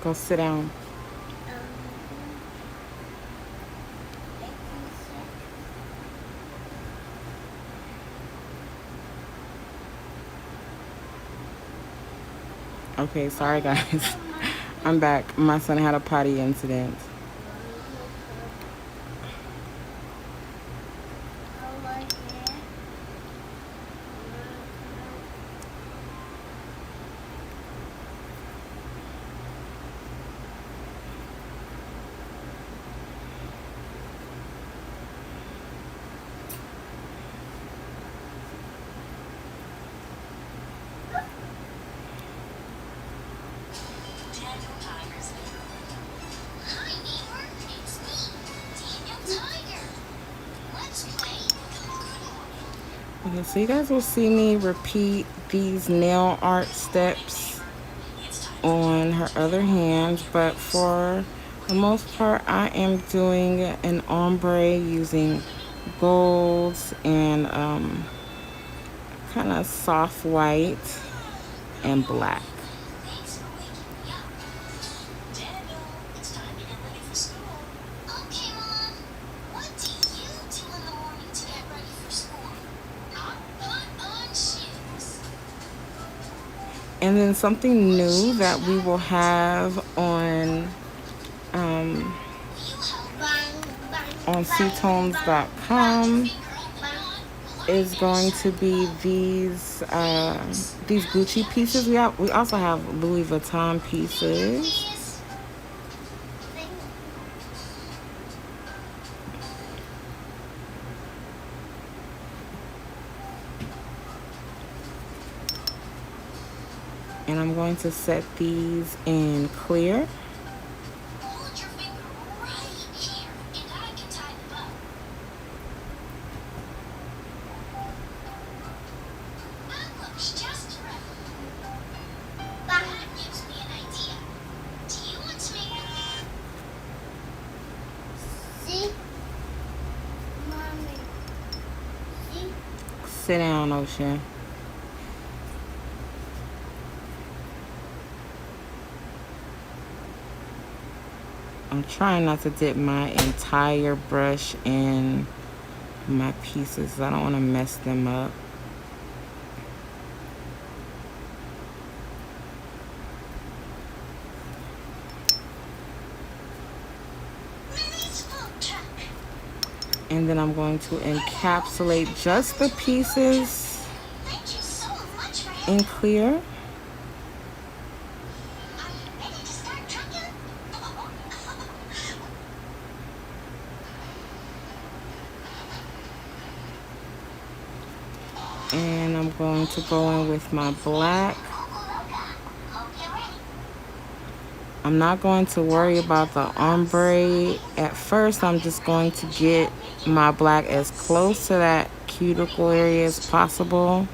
Go sit down. Okay, sorry guys. I'm back. My son had a potty incident. Okay, so you guys will see me repeat these nail art steps on her other hand, but for the most part, I am doing an ombre using golds and kind of soft white and black. And then something new that we will have on ctones.com is going to be these Gucci pieces. We also have Louis Vuitton pieces. And I'm going to set these in clear. Sit down, Ocean. I'm trying not to dip my entire brush in my pieces. I don't want to mess them up. And then I'm going to encapsulate just the pieces in clear. And I'm going to go in with my black. I'm not going to worry about the ombre at first. I'm just going to get my black as close to that cuticle area as possible.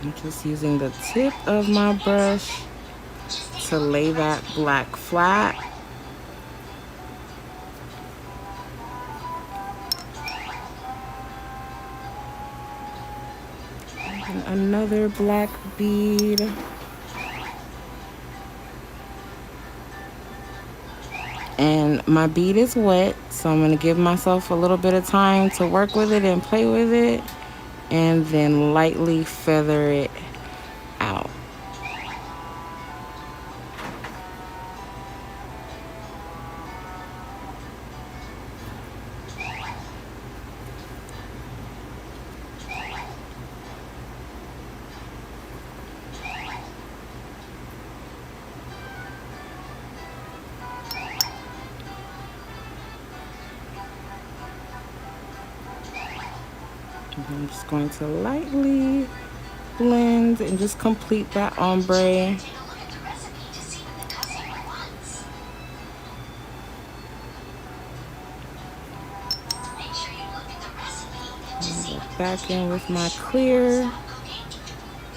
I'm just using the tip of my brush to lay that black flat. And another black bead. And my bead is wet, so I'm going to give myself a little bit of time to work with it and play with it, and then lightly feather it out. I'm just going to lightly blend and just complete that ombre. Back in with my clear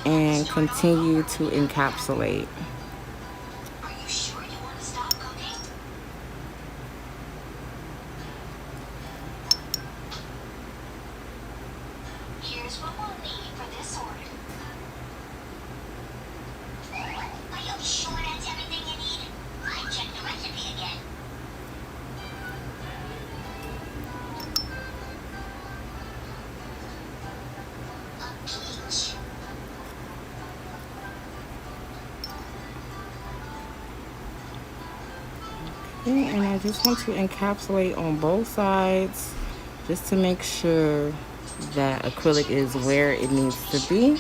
and continue to encapsulate. And I just want to encapsulate on both sides just to make sure that acrylic is where it needs to be.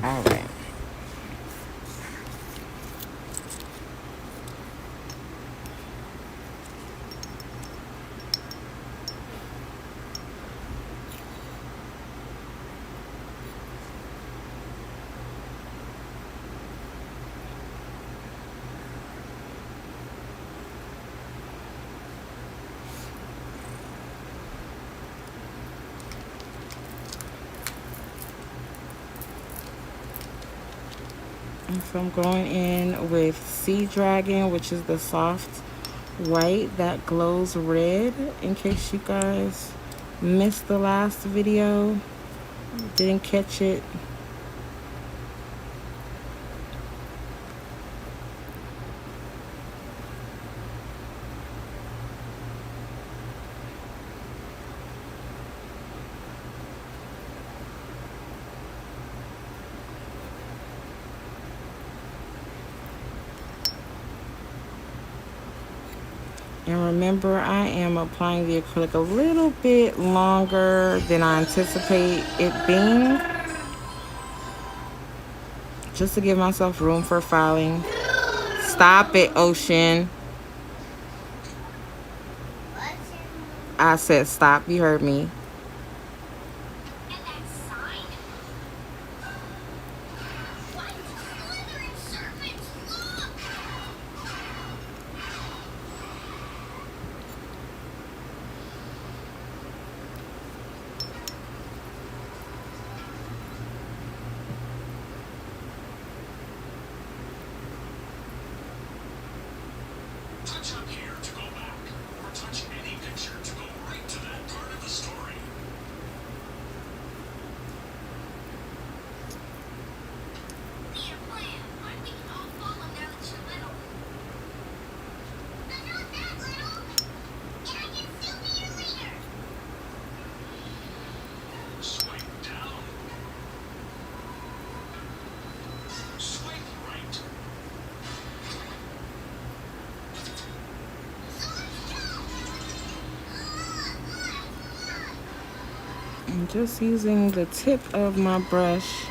All right. And so I'm going in with Sea Dragon, which is the soft white that glows red, in case you guys missed the last video, didn't catch it. And remember, I am applying the acrylic a little bit longer than I anticipate it being, just to give myself room for filing. Stop it, Ocean. I said stop, you heard me. I'm just using the tip of my brush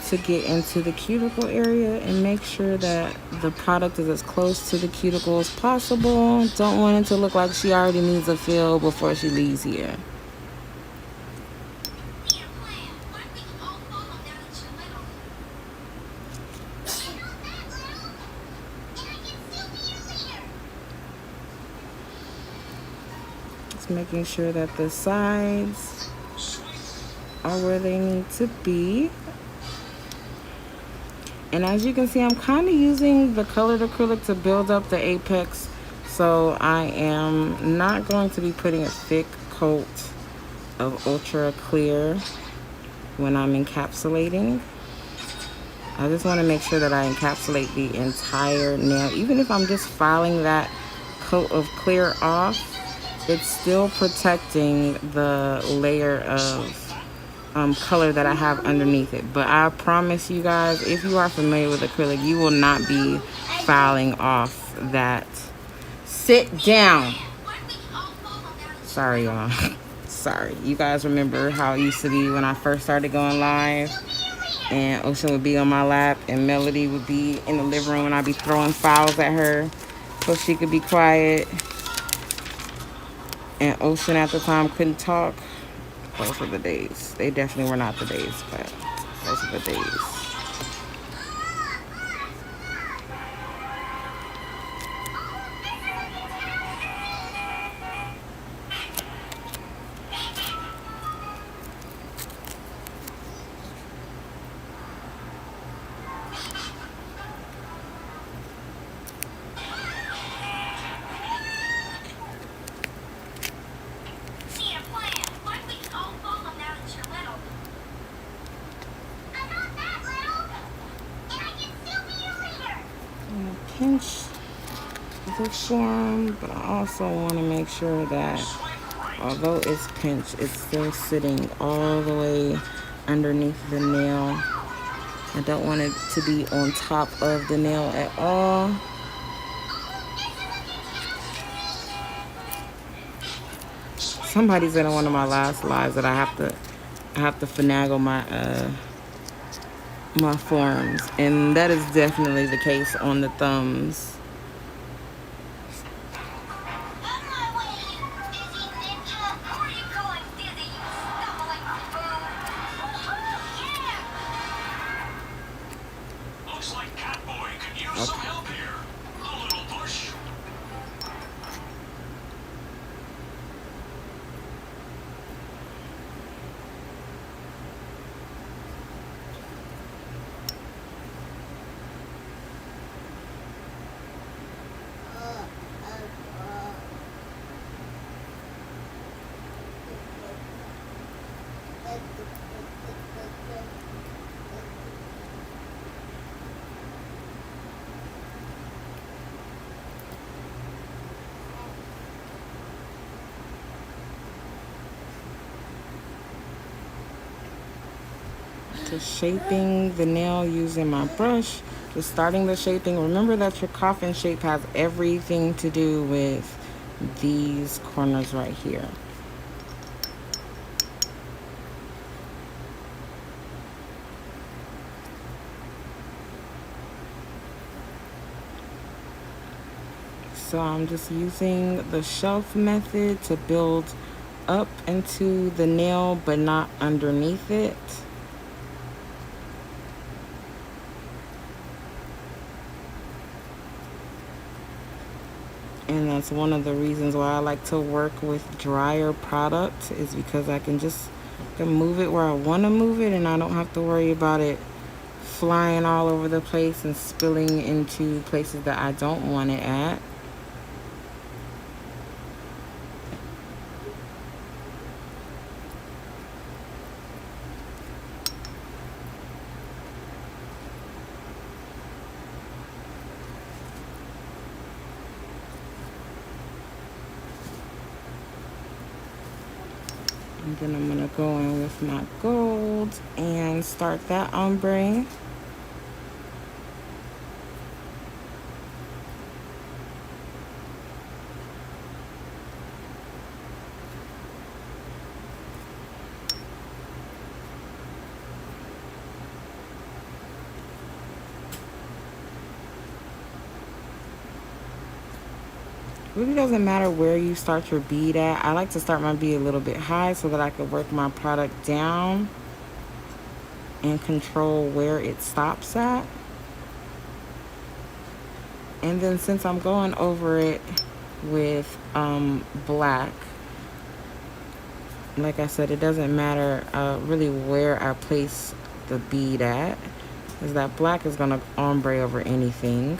to get into the cuticle area and make sure that the product is as close to the cuticle as possible. Don't want it to look like she already needs a fill before she leaves here. Just making sure that the sides are where they need to be. And as you can see, I'm kind of using the colored acrylic to build up the apex. So I am not going to be putting a thick coat of ultra clear when I'm encapsulating. I just want to make sure that I encapsulate the entire nail. Even if I'm just filing that coat of clear off, it's still protecting the layer of color that I have underneath it. But I promise you guys, if you are familiar with acrylic, you will not be filing off that. Sit down. Sorry, y'all. Sorry. You guys remember how it used to be when I first started going live, and Ocean would be on my lap and Melody would be in the living room and I'd be throwing files at her so she could be quiet, and Ocean at the time couldn't talk. Those were the days. They definitely were not the days, but those are the days. pinch the form, but I also want to make sure that although it's pinched, it's still sitting all the way underneath the nail. I don't want it to be on top of the nail at all. Somebody said in one of my last lives that I have to finagle my forms, and that is definitely the case on the thumbs. To shaping the nail using my brush, just starting the shaping. Remember that your coffin shape has everything to do with these corners right here. So I'm just using the shelf method to build up into the nail but not underneath it. And that's one of the reasons why I like to work with drier product, is because I can move it where I want to move it, and I don't have to worry about it flying all over the place and spilling into places that I don't want it at. And then I'm going to go in with my gold and start that ombre. Really doesn't matter where you start your bead at. I like to start my bead a little bit high so that I can work my product down and control where it stops at. And then since I'm going over it with black, like I said, it doesn't matter really where I place the bead at, because that black is going to ombre over anything.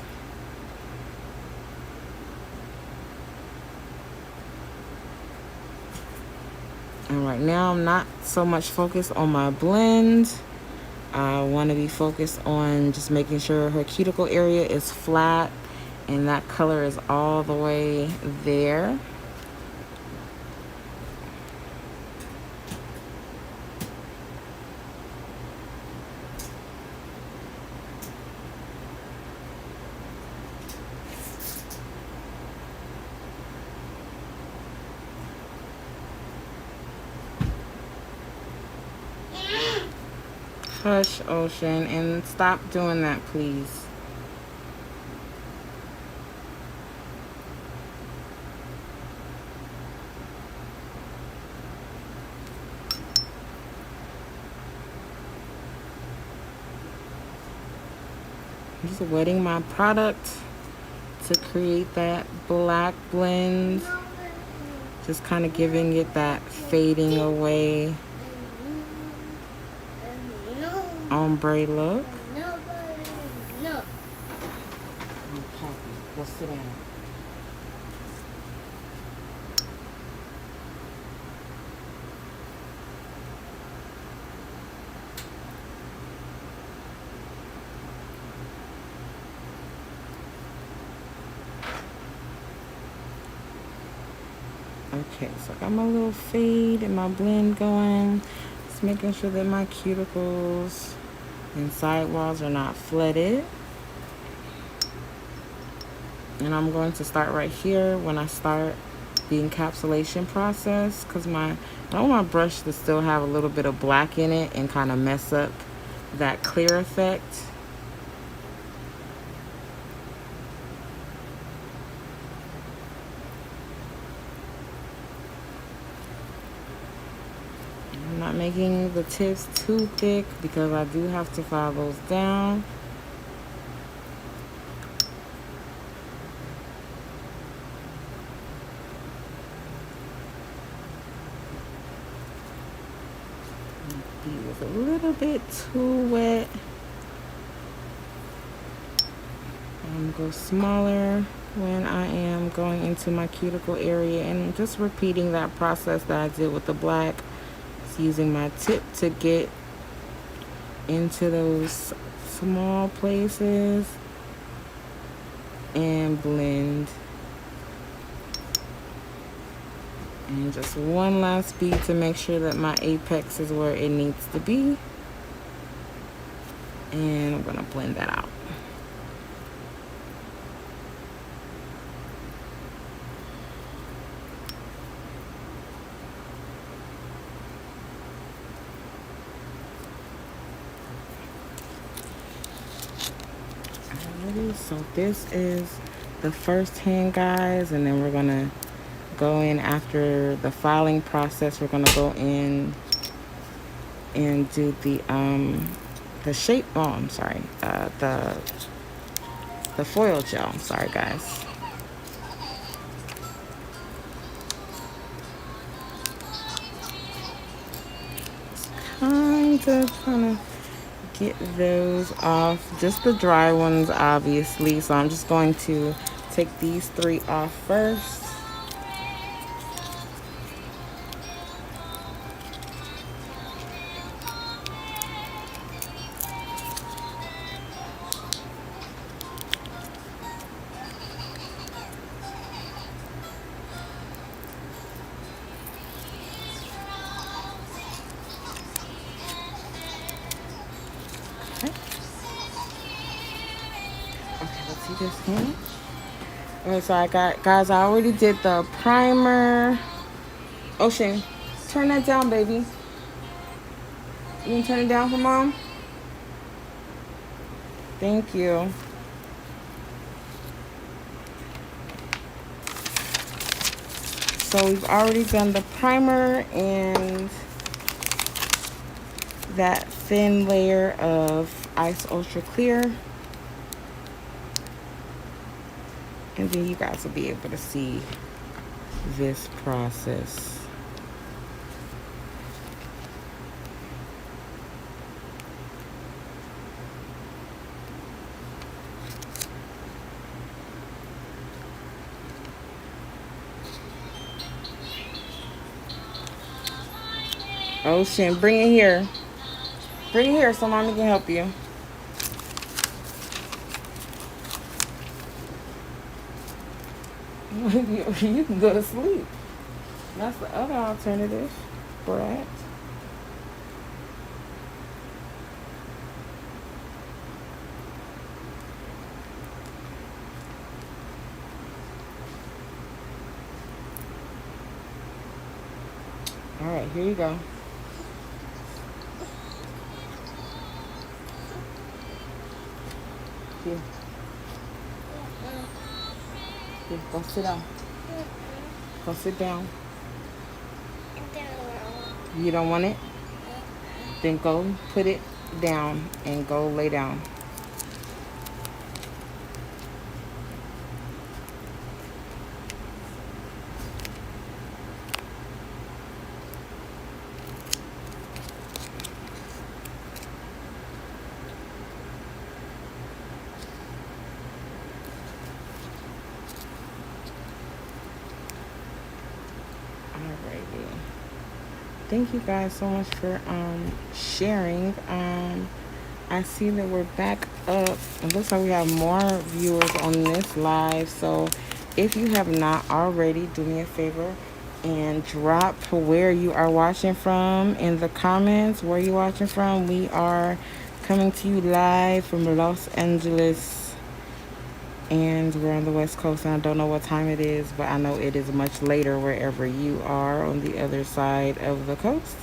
And right now I'm not so much focused on my blend. I want to be focused on just making sure her cuticle area is flat and that color is all the way there. Hush, Ocean, and stop doing that, please. I'm just wetting my product to create that black blend. Just kind of giving it that fading away ombre look. Go sit down. Okay, so I got my little fade and my blend going. Just making sure that my cuticles and sidewalls are not flooded. And I'm going to start right here when I start the encapsulation process, because I don't want my brush to still have a little bit of black in it and kind of mess up that clear effect. I'm not making the tips too thick because I do have to file those down. It was a little bit too wet. I'm gonna go smaller when I am going into my cuticle area, and just repeating that process that I did with the black. Just using my tip to get into those small places and blend. And just one last bead to make sure that my apex is where it needs to be. And I'm gonna blend that out. Alrighty, so this is the first hand, guys, and then we're gonna go in after the filing process. We're gonna go in and do the shape. Oh, I'm sorry. The foil gel. I'm sorry, guys. Kind of get those off. Just the dry ones, obviously. So I'm just going to take these 3 off first. This hand. Okay, so guys, I already did the primer. Ocean, turn that down, baby. You can turn it down for mom? Thank you. So we've already done the primer and that thin layer of Ice Ultra Clear. And then you guys will be able to see this process. Ocean, bring it here. Bring it here so mommy can help you. You can go to sleep. That's the other alternative, Brad. All right, here you go. Here. Here, go sit down. Go sit down. You don't want it? Then go put it down and go lay down. Thank you guys so much for sharing. I see that we're back up. It looks like we have more viewers on this live. So if you have not already, do me a favor, and drop where you are watching from in the comments. Where you watching from? We are coming to you live from Los Angeles, and we're on the West Coast. And I don't know what time it is, but I know it is much later wherever you are on the other side of the coast.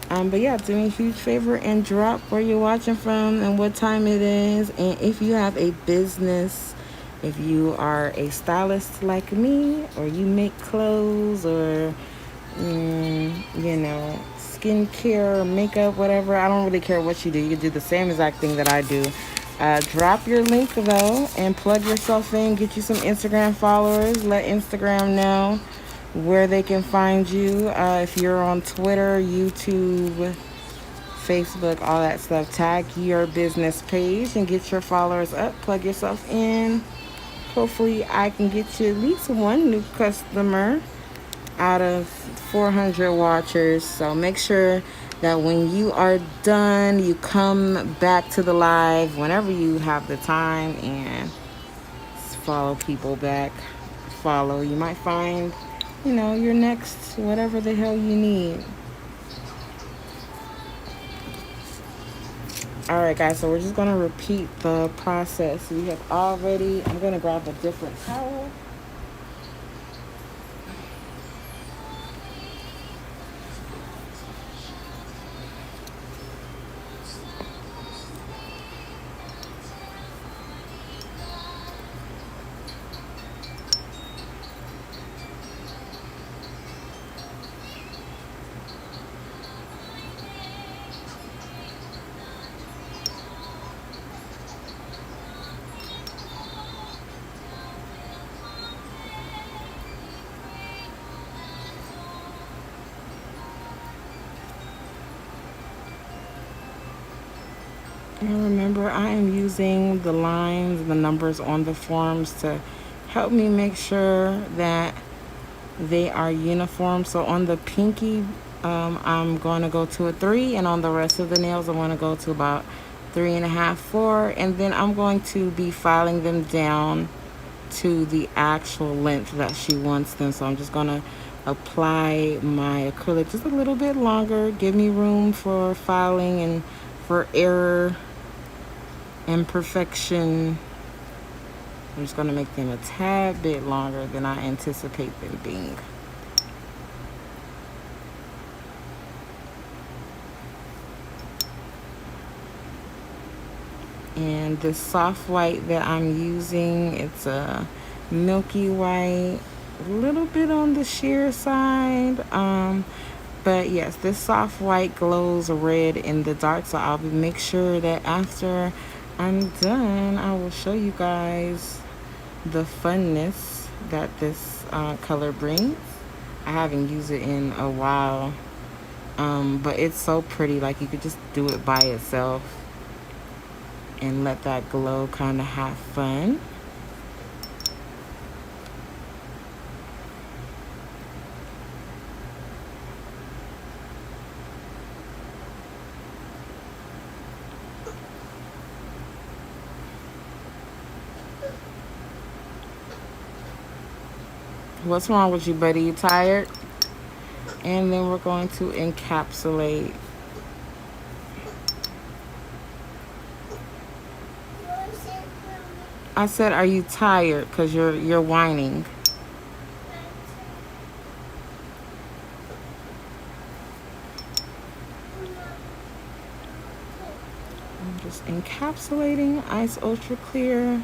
But yeah, do me a huge favor and drop where you're watching from and what time it is. And if you have a business, if you are a stylist like me, or you make clothes, or skincare, makeup, whatever. I don't really care what you do. You can do the same exact thing that I do. Drop your link though and plug yourself in. Get you some Instagram followers. Let Instagram know where they can find you. If you're on Twitter, YouTube, Facebook, all that stuff, tag your business page and get your followers up. Plug yourself in. Hopefully, I can get you at least one new customer out of 400 watchers. So make sure that when you are done, you come back to the live whenever you have the time and follow people back. Follow. You might find, your next whatever the hell you need. All right, guys, so we're just going to repeat the process. We have already, I'm going to grab a different towel. And remember, I am using the lines, the numbers on the forms to help me make sure that they are uniform. So on the pinky, I'm going to go to a 3, and on the rest of the nails, I want to go to about 3.5, 4, and then I'm going to be filing them down to the actual length that she wants them. So I'm just going to apply my acrylic just a little bit longer, give me room for filing and for error, imperfection. I'm just going to make them a tad bit longer than I anticipate them being. And this soft white that I'm using, it's a milky white, a little bit on the sheer side. But yes, this soft white glows red in the dark. So I'll make sure that after I'm done, I will show you guys the funness that this color brings. I haven't used it in a while, but it's so pretty. Like, you could just do it by itself and let that glow kind of have fun. What's wrong with you, buddy? You tired? And then we're going to encapsulate. I said, are you tired? Because you're whining. I'm just encapsulating Ice Ultra Clear,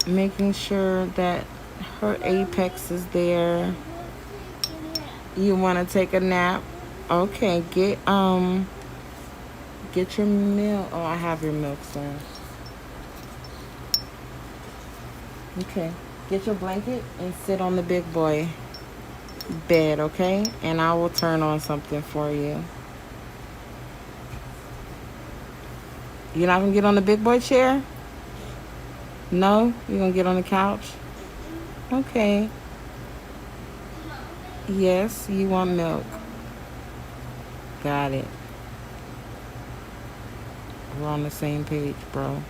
making sure that her apex is there. You want to take a nap? Okay, get your milk. Oh, I have your milk, sir. Okay, get your blanket and sit on the big boy bed, okay? And I will turn on something for you. You're not gonna get on the big boy chair? No? You're gonna get on the couch? Okay. Yes, you want milk. Got it. We're on the same page, bro.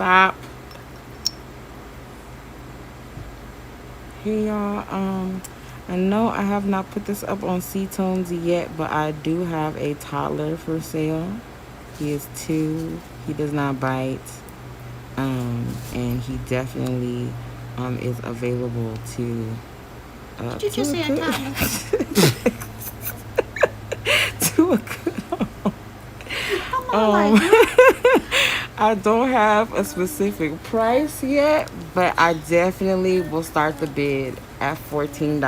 Stop. Hey y'all, I know I have not put this up on C-Tones yet, but I do have a toddler for sale. He is 2. He does not bite. And he definitely is available to Did you just say a toddler? to a good Come on, like, I don't have a specific price yet, but I definitely will start the bid at $14.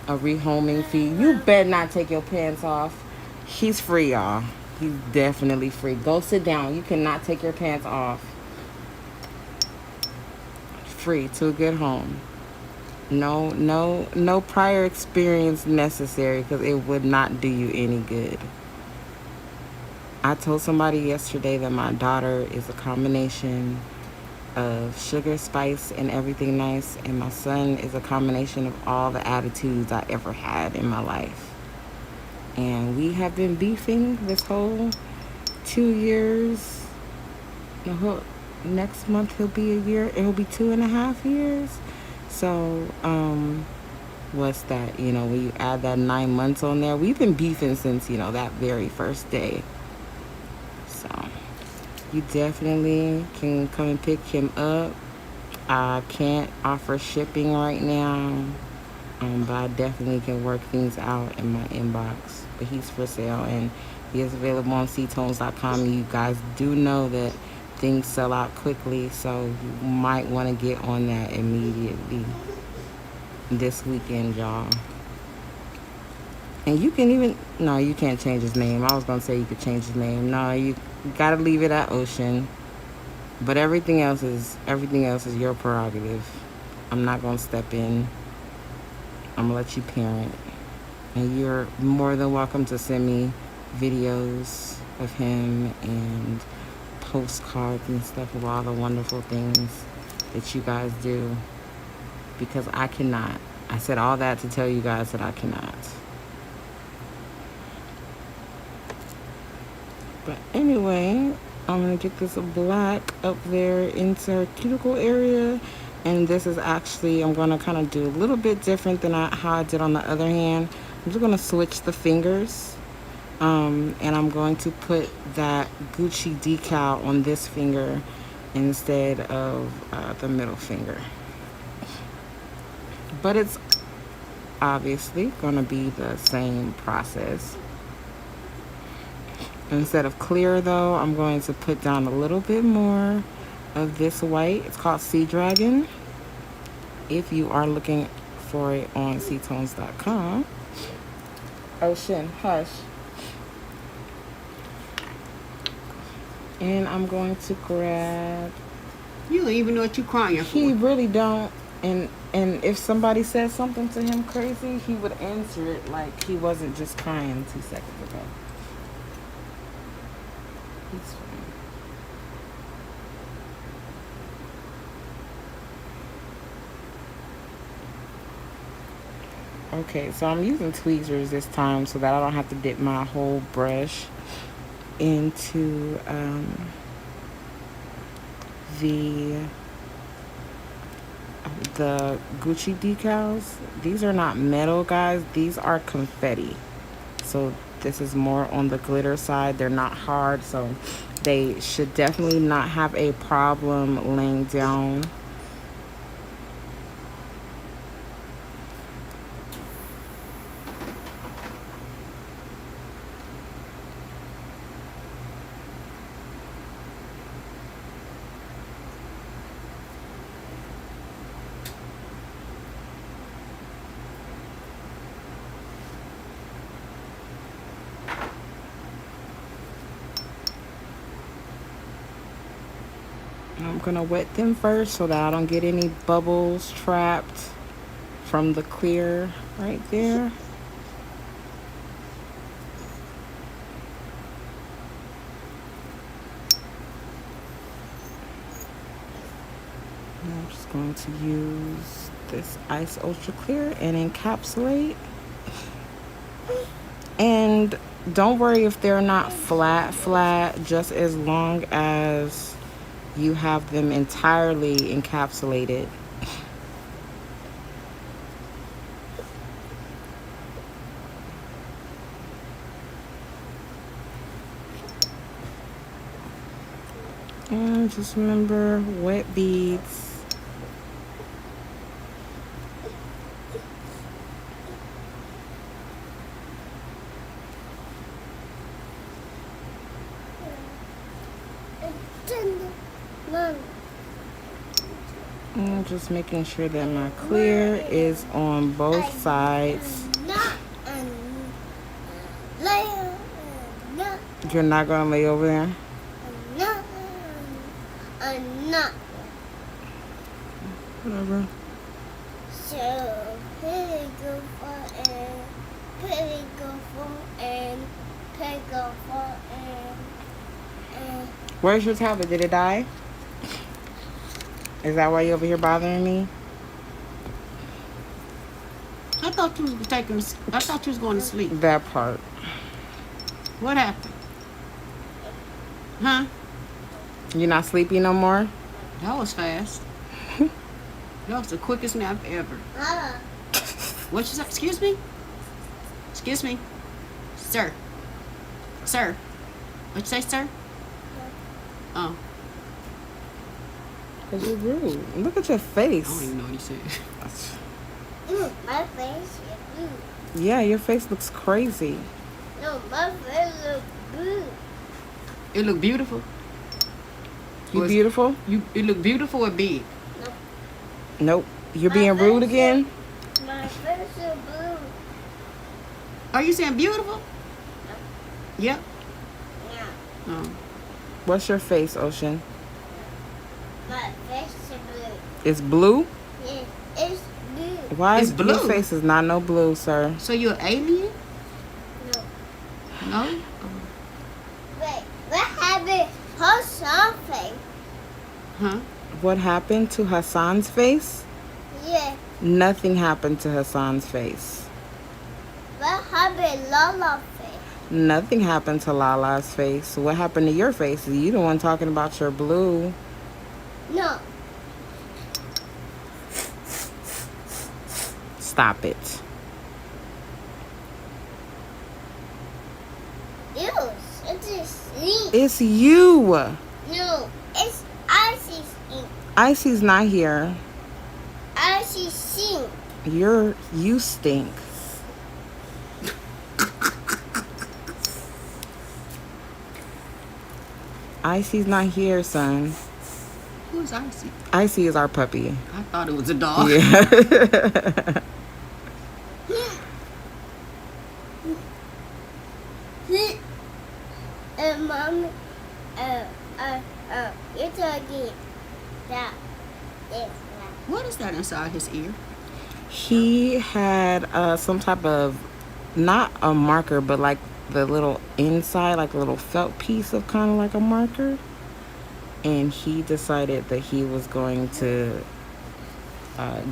A rehoming fee. You better not take your pants off. He's free, y'all. He's definitely free. Go sit down. You cannot take your pants off. Free to a good home. No prior experience necessary because it would not do you any good. I told somebody yesterday that my daughter is a combination of sugar, spice, and everything nice, and my son is a combination of all the attitudes I ever had in my life. And we have been beefing this whole 2 years. Next month he'll be a year. It'll be 2.5 years. So, what's that? When you add that 9 months on there, we've been beefing since that very first day. So, you definitely can come and pick him up. I can't offer shipping right now, but I definitely can work things out in my inbox. But he's for sale, and he is available on ctones.com. You guys do know that things sell out quickly, so you might want to get on that immediately this weekend, y'all. And you can even, no, you can't change his name. I was going to say you could change his name. No, you got to leave it at Ocean. But everything else is your prerogative. I'm not going to step in. I'm going to let you parent. And you're more than welcome to send me videos of him and postcards and stuff of all the wonderful things that you guys do. Because I cannot. I said all that to tell you guys that I cannot. But anyway, I'm going to get this black up there into her cuticle area. And this is actually, I'm going to kind of do a little bit different than how I did on the other hand. I'm just going to switch the fingers. And I'm going to put that Gucci decal on this finger instead of the middle finger. But it's obviously going to be the same process. Instead of clear, though, I'm going to put down a little bit more of this white. It's called Sea Dragon. If you are looking for it on ctones.com. Ocean, hush. And I'm going to grab... You don't even know what you're crying for. He really don't. And if somebody said something to him crazy, he would answer it like he wasn't just crying 2 seconds ago. He's fine. Okay, so I'm using tweezers this time so that I don't have to dip my whole brush into the Gucci decals. These are not metal, guys. These are confetti. So this is more on the glitter side. They're not hard, so they should definitely not have a problem laying down. I'm gonna wet them first so that I don't get any bubbles trapped from the clear right there. I'm just going to use this Ice Ultra Clear and encapsulate. And don't worry if they're not flat, just as long as you have them entirely encapsulated. And just remember, wet beads. And just making sure that my clear is on both sides. You're not gonna lay over there? Whatever. So, pretty good for and Where's your tablet? Did it die? Is that why you're over here bothering me? I thought you was going to sleep. That part. What happened? Huh? You're not sleepy no more? That was fast. That was the quickest nap ever. What you say? Excuse me? Excuse me? Sir. Sir. What you say, sir? Oh. Because you're rude. Look at your I don't face. even know what he said. my face is blue. Yeah, your face looks crazy. No, my face is blue. It look beautiful. You Was- beautiful? It look beautiful or big? Nope. You're being rude again? My face is blue. Are you saying beautiful? Yep. Yeah, Oh. What's your face, Ocean? my face is blue. It's blue? Yes, it's blue. Why It's is your blue. face is not no blue, sir? So you're an alien? No. No? Wait, what happened? Her something. Huh? What happened to Hassan's face? Yeah. Nothing happened to Hassan's face. What happened? Lala face. Nothing happened to Lala's face. What happened to your face? You the one talking about your blue. No. Stop it. Ew, it's a sleep. It's you. No, it's Icy's ink. Icy's not here. Icy sink. You stink. Icy's not here, son. Who's Icy? Icy is our puppy. I thought it was a dog. Yeah. Mom, you're talking that is What is that inside his ear? He had some type of, not a marker, but like the little inside, like a little felt piece of kind of like a marker. And he decided that he was going to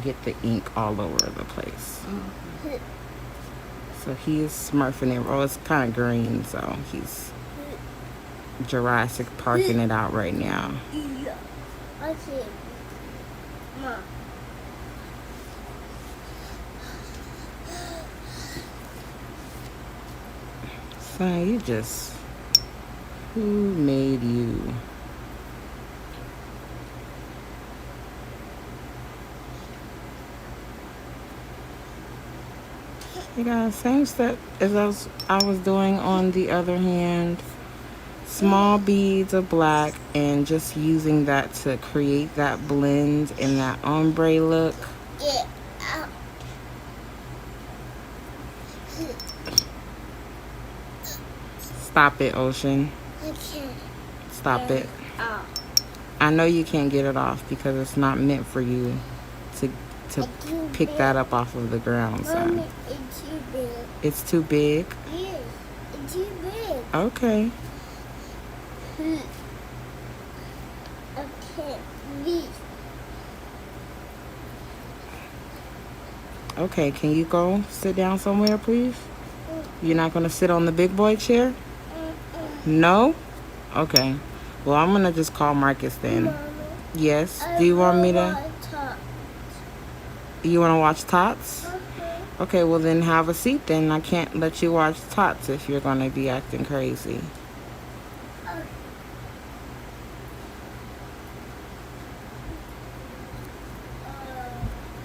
get the ink all over the place. Oh. So he is smurfing it. Oh, it's kind of green, so he's Jurassic Parking it out right now. yeah. I see. Mom. Son, you just... Who made you? You got same step as I was doing on the other hand. Small beads of black and just using that to create that blend and that ombre look. Yeah. Stop it, Ocean. I can't. Stop it. Oh. I know you can't get it off because it's not meant for you to pick that up off of the ground, son. Mommy, it's too big. It's too big? Yes, it's too big. Okay. I can't reach. Okay, can you go sit down somewhere, please? You're not going to sit on the big boy chair? No? Okay. Well, I'm gonna just call Marcus then. Mama, Yes. I Do you want me to? want top. You want to watch Tots? Uh-huh. Okay. Well, then have a seat. Then I can't let you watch Tots if you're gonna be acting crazy.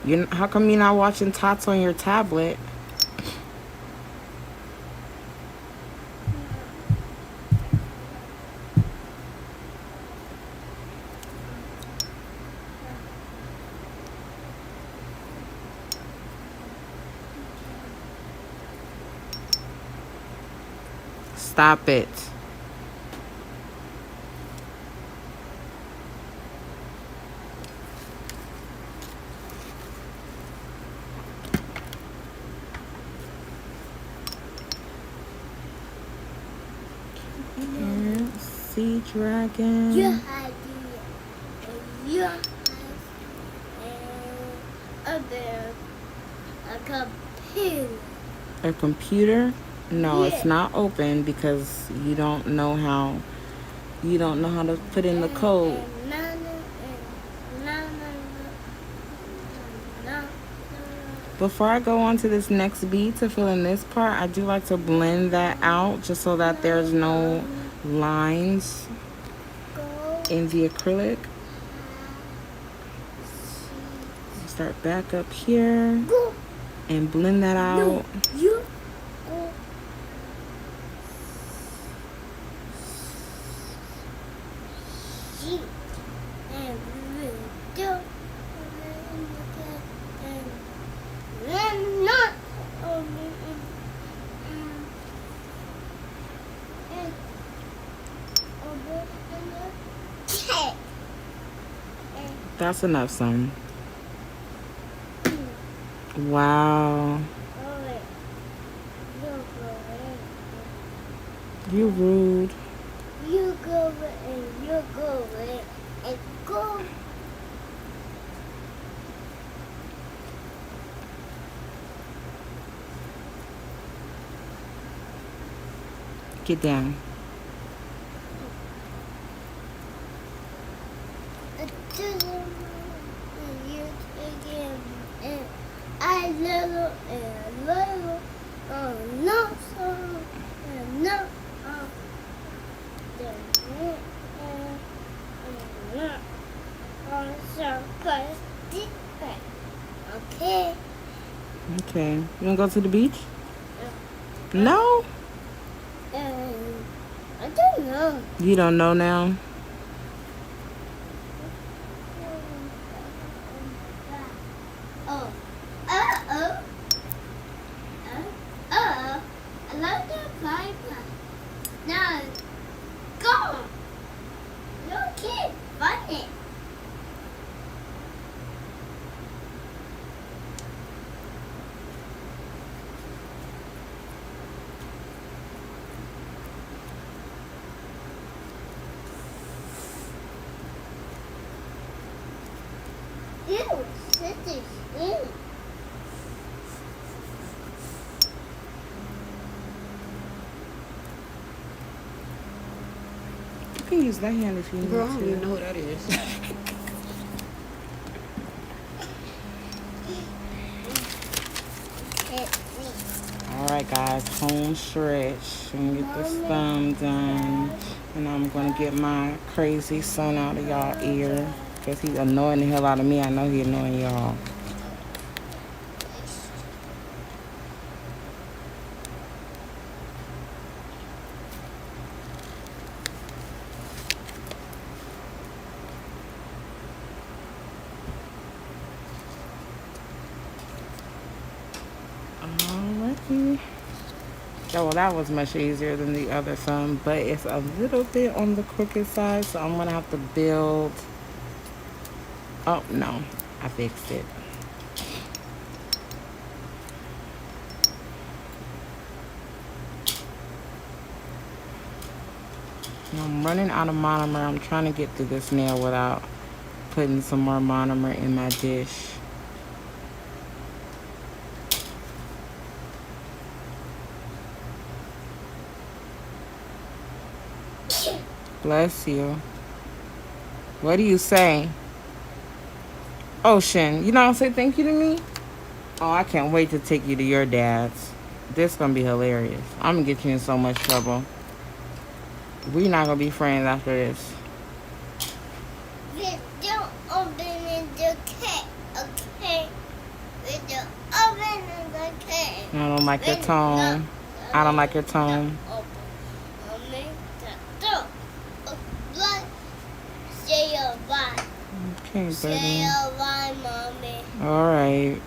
You. How come you're not watching Tots on your tablet? Stop it. Sea dragon. You had and you had a bear, a computer. A computer? No, it's Yeah. not open because you don't know how. You don't know how to put in the code. Before I go on to this next beat to fill in this part, I do like to blend that out just so that there's no lines in the acrylic. Start back up here Go. and blend that No, out. you go. Sheep and do and not cat. That's enough, son. Wow. You rude. You go and you go and go. Get down. To the moon and you again and I little and little not so and not the moon and not so cause different. Okay. Okay. You wanna go to the beach? No? I don't know. You don't know now? Oh. I love the pipeline. Now, go. You can't find it. Ew, sit this in. You can use that hand if you need Girl, I don't even to. know who that is. Alright guys, home stretch. I'm gonna get this thumb done. And I'm gonna get my crazy son out of y'all ear. Because he's annoying the hell out of me. I know he's annoying y'all. Alrighty. Oh, well, that was much easier than the other thumb, but it's a little bit on the crooked side, so I'm gonna have to build. Oh no, I fixed it. I'm running out of monomer. I'm trying to get through this nail without putting some more monomer in my dish. Bless you. What do you say? Ocean, you don't say thank you to me? Oh, I can't wait to take you to your dad's. This gonna be hilarious. I'm gonna get you in so much trouble. We not gonna be friends after this. We don't open in the cake, okay? We don't open in the cake. I don't like your tone. I don't like your tone. Mommy, the door. What? Say your bye. Okay, Say buddy. your bye, mommy. All right.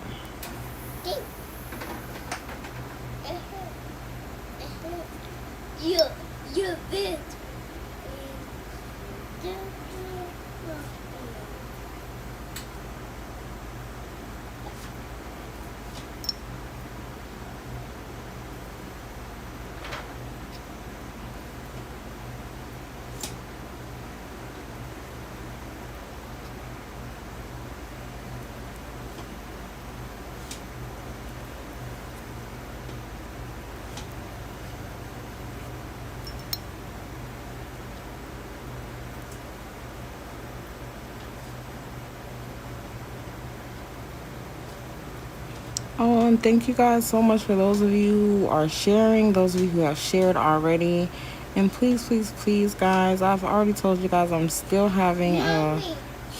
You bit. Oh, and thank you guys so much for those of you who are sharing, those of you who have shared already. And please, please, please, guys, I've already told you guys I'm still having a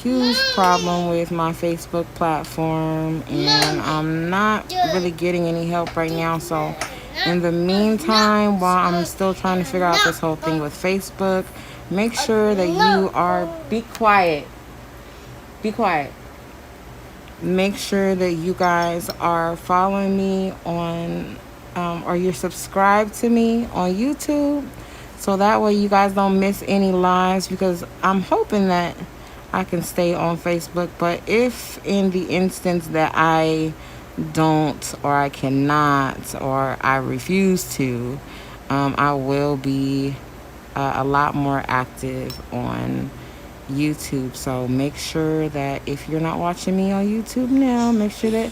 huge problem with my Facebook platform, and I'm not really getting any help right now. So, in the meantime, while I'm still trying to figure out this whole thing with Facebook, make sure that you are, be quiet. Be quiet. Make sure that you guys are following me on, or you're subscribed to me on YouTube. So that way you guys don't miss any lives, because I'm hoping that I can stay on Facebook. But if in the instance that I don't, or I cannot, or I refuse to, I will be a lot more active on YouTube. So make sure that if you're not watching me on YouTube now, make sure that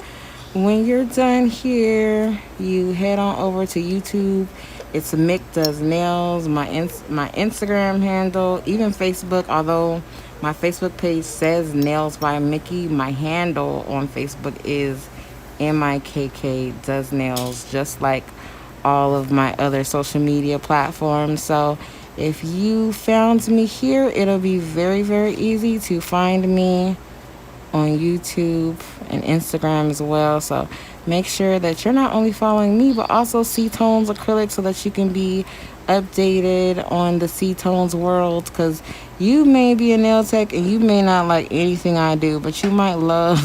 when you're done here, you head on over to YouTube. It's Mick Does Nails, my Instagram handle, even Facebook. Although my Facebook page says Nails by Mickey, my handle on Facebook is MIKK Does Nails, just like all of my other social media platforms. So if you found me here, it'll be very, very easy to find me on YouTube and Instagram as well. So make sure that you're not only following me, but also C-Tones Acrylic, so that you can be updated on the C-Tones world. Because you may be a nail tech and you may not like anything I do, but you might love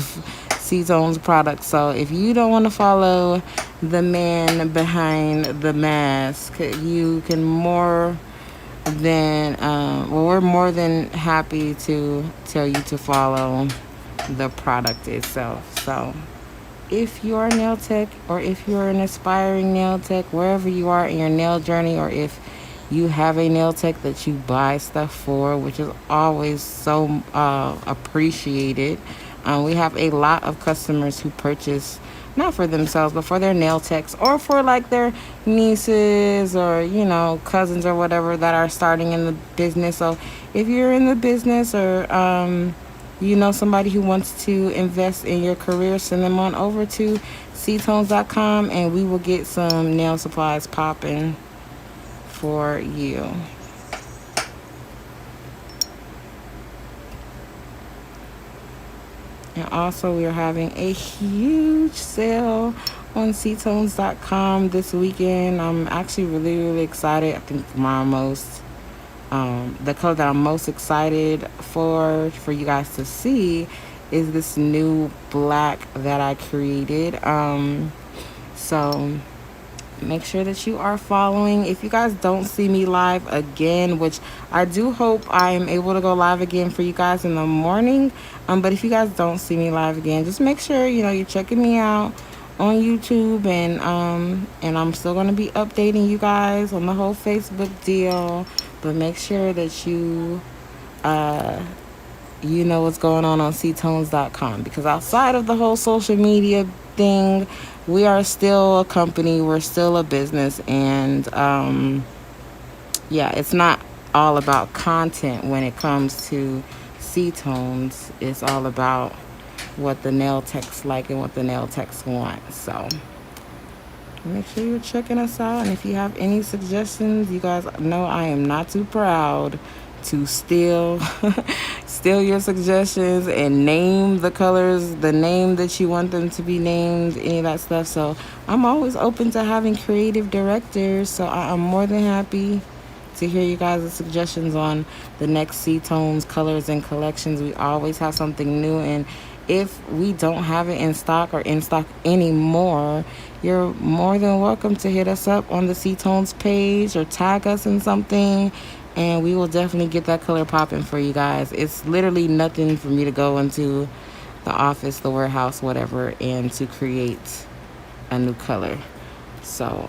C-Tones products. So if you don't want to follow the man behind the mask, you can more than we're more than happy to tell you to follow the product itself. So if you're a nail tech, or if you're an aspiring nail tech, wherever you are in your nail journey, or if you have a nail tech that you buy stuff for, which is always so appreciated. We have a lot of customers who purchase not for themselves, but for their nail techs, or for like their nieces, or cousins or whatever, that are starting in the business. So if you're in the business, or somebody who wants to invest in your career, send them on over to ctones.com, and we will get some nail supplies popping for you. And also, we are having a huge sale on ctones.com this weekend. I'm actually really, really excited. I think the color that I'm most excited for you guys to see is this new black that I created. So make sure that you are following. If you guys don't see me live again, which I do hope I am able to go live again for you guys in the morning, but if you guys don't see me live again, just make sure you're checking me out on YouTube, and I'm still going to be updating you guys on the whole Facebook deal. But make sure that you know what's going on ctones.com, because outside of the whole social media thing, we are still a company, we're still a business, and it's not all about content when it comes to C-tones. It's all about what the nail techs like and what the nail techs want. So make sure you're checking us out. And if you have any suggestions, you guys know I am not too proud to steal steal your suggestions and name the colors, the name that you want them to be named, any of that stuff. So I'm always open to having creative directors. So I'm more than happy to hear you guys' suggestions on the next C-tones, colors, and collections. We always have something new, and if we don't have it in stock or in stock anymore, you're more than welcome to hit us up on the C-tones page or tag us in something, and we will definitely get that color popping for you guys. It's literally nothing for me to go into the office, the warehouse, whatever, and to create a new color. So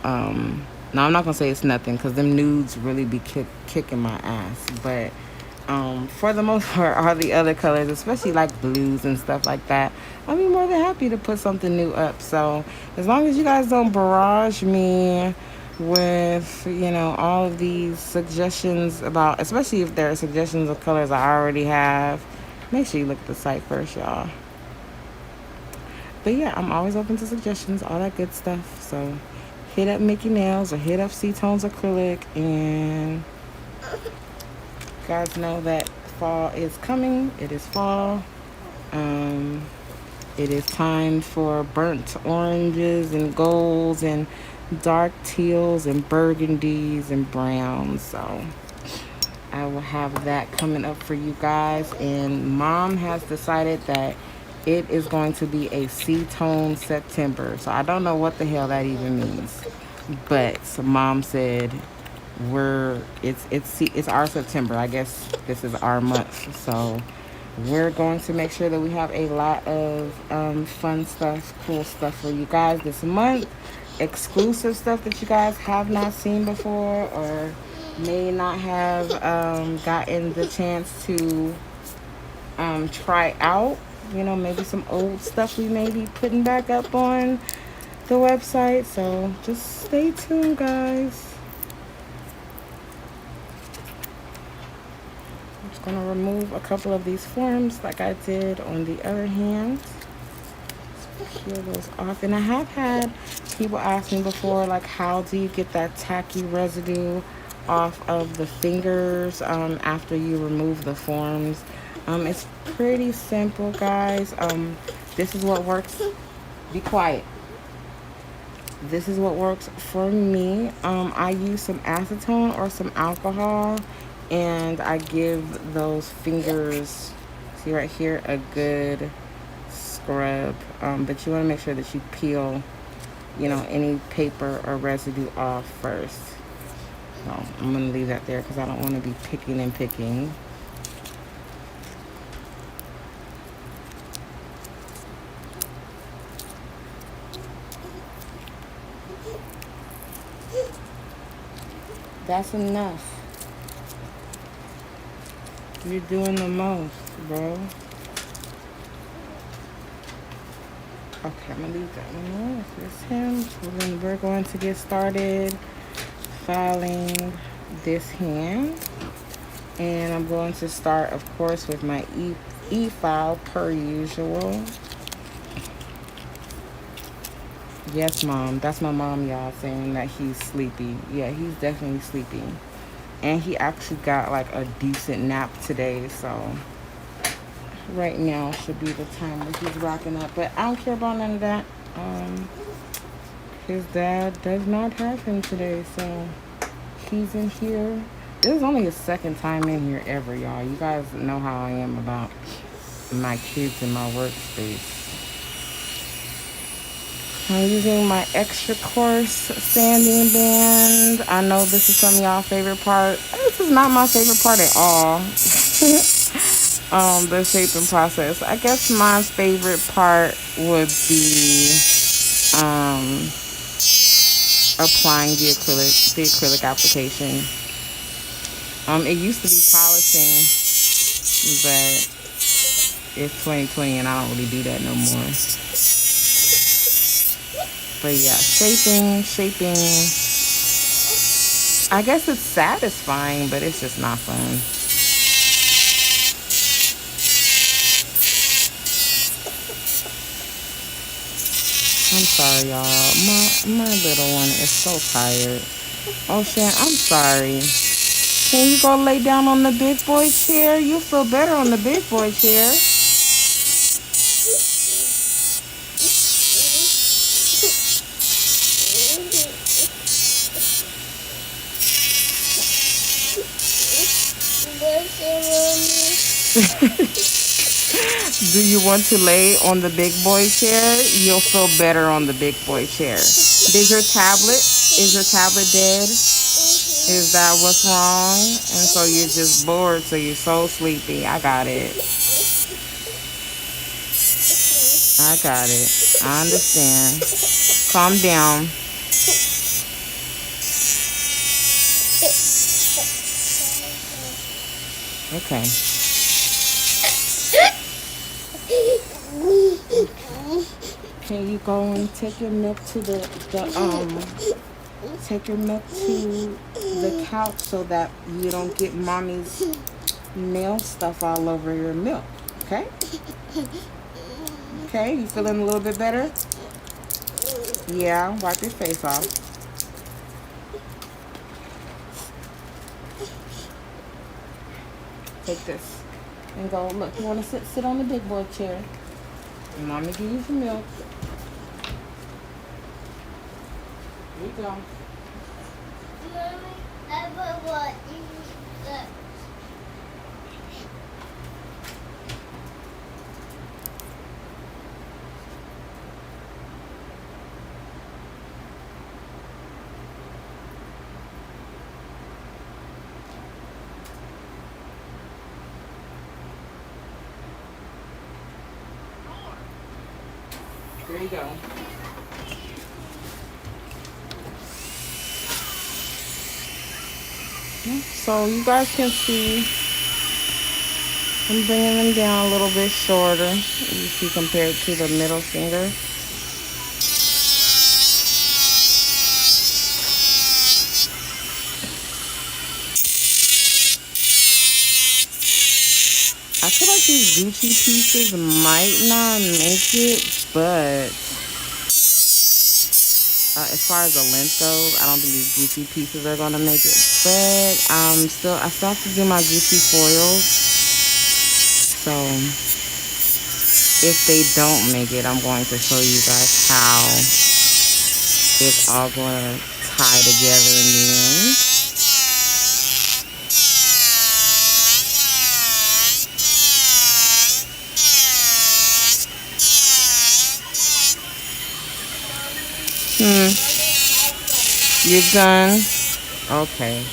now I'm not gonna say it's nothing, because them nudes really be kicking my ass, but for the most part, all the other colors, especially like blues and stuff like that, I'll be more than happy to put something new up. So as long as you guys don't barrage me with, you know, all of these suggestions about, especially if there are suggestions of colors I already have, make sure you look at the site first, y'all. But yeah, I'm always open to suggestions, all that good stuff. So hit up Mickey Nails or hit up C-Tones Acrylic, and you guys know that fall is coming. It is fall. It is time for burnt oranges and golds and dark teals and burgundies and browns. So I will have that coming up for you guys. And Mom has decided that it is going to be a C-tone September. So I don't know what the hell that even means, but Mom said it's our September. I guess this is our month. So we're going to make sure that we have a lot of fun stuff, cool stuff for you guys this month. Exclusive stuff that you guys have not seen before or may not have gotten the chance to try out. You know, maybe some old stuff we may be putting back up on the website. So just stay tuned, guys. I'm just going to remove a couple of these forms like I did on the other hand. Just peel those off. And I have had people ask me before, like, how do you get that tacky residue off of the fingers after you remove the forms? It's pretty simple, guys. This is what works. Be quiet. This is what works for me. I use some acetone or some alcohol, and I give those fingers, see right here, a good scrub. But you want to make sure that you peel, you know, any paper or residue off first. So I'm going to leave that there because I don't want to be picking and picking. That's enough. You're doing the most, bro. Okay, I'm gonna leave that one off. It's him. So then we're going to get started filing this hand. And I'm going to start, of course, with my e-file per usual. Yes, Mom. That's my mom, y'all, saying that he's sleepy. Yeah, he's definitely sleepy. And he actually got like a decent nap today, so right now should be the time where he's rocking up. But I don't care about none of that. His dad does not have him today, so he's in here. This is only his second time in here ever, y'all. You guys know how I am about my kids in my workspace. I'm using my extra coarse sanding band. I know this is some of y'all favorite part. This is not my favorite part at all. The shaping process. I guess my favorite part would be applying the acrylic application. It used to be polishing, but it's 2020 and I don't really do that no more. But yeah, shaping. I guess it's satisfying, but it's just not fun. I'm sorry, y'all. My little one is so tired. Ocean, I'm sorry. Can you go lay down on the big boy chair? You feel better on the big boy chair. Do you want to lay on the big boy chair? You'll feel better on the big boy chair. Is your tablet dead? Is that what's wrong? And so you're just bored, so you're so sleepy. I got it. I got it. I understand. Calm down. Okay. Can you go and take your milk to take your milk to the couch so that you don't get mommy's nail stuff all over your milk? Okay? Okay, you feeling a little bit better? Yeah, wipe your face off. Take this and go. Look, you want to sit on the big boy chair. And mommy give you some milk. Here you go. Mommy, I want you to. There you go. So you guys can see I'm bringing them down a little bit shorter. You see compared to the middle finger. I feel like these Gucci pieces might not make it, but as far as the length goes, I don't think these Gucci pieces are gonna make it. But I still have to do my Gucci foils. So if they don't make it, I'm going to show you guys how it's all gonna tie together in the end. You're done? Okay.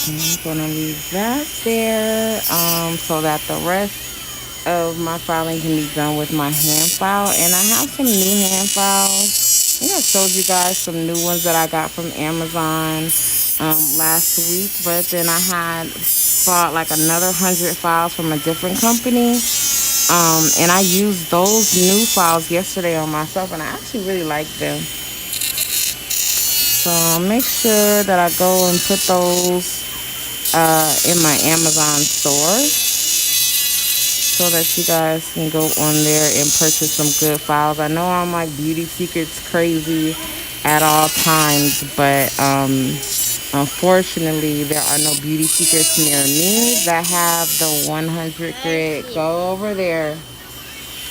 And I'm gonna leave that there so that the rest of my filing can be done with my hand file. And I have some new hand files. I think I showed you guys some new ones that I got from Amazon last week, but then I had bought like another 100 files from a different company. And I used those new files yesterday on myself, and I actually really like them. So I'll make sure that I go and put those in my Amazon store so that you guys can go on there and purchase some good files. I know I'm like Beauty Secrets crazy at all times, but unfortunately there are no Beauty Secrets near me that have the 100 grit. Go over there.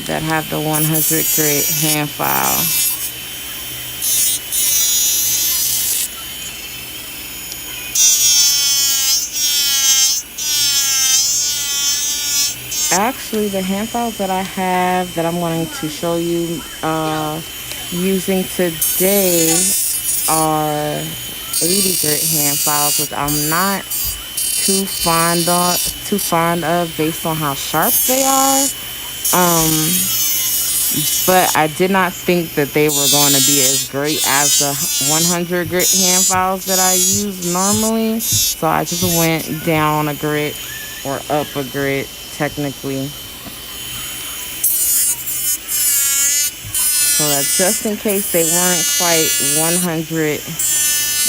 That have the 100 grit hand file. Actually, the hand files that I have that I'm wanting to show you using today are 80 grit hand files, which I'm not too fond of based on how sharp they are. Um, but I did not think that they were going to be as great as the 100 grit hand files that I use normally. So I just went down a grit, or up a grit technically. So that just in case they weren't quite 100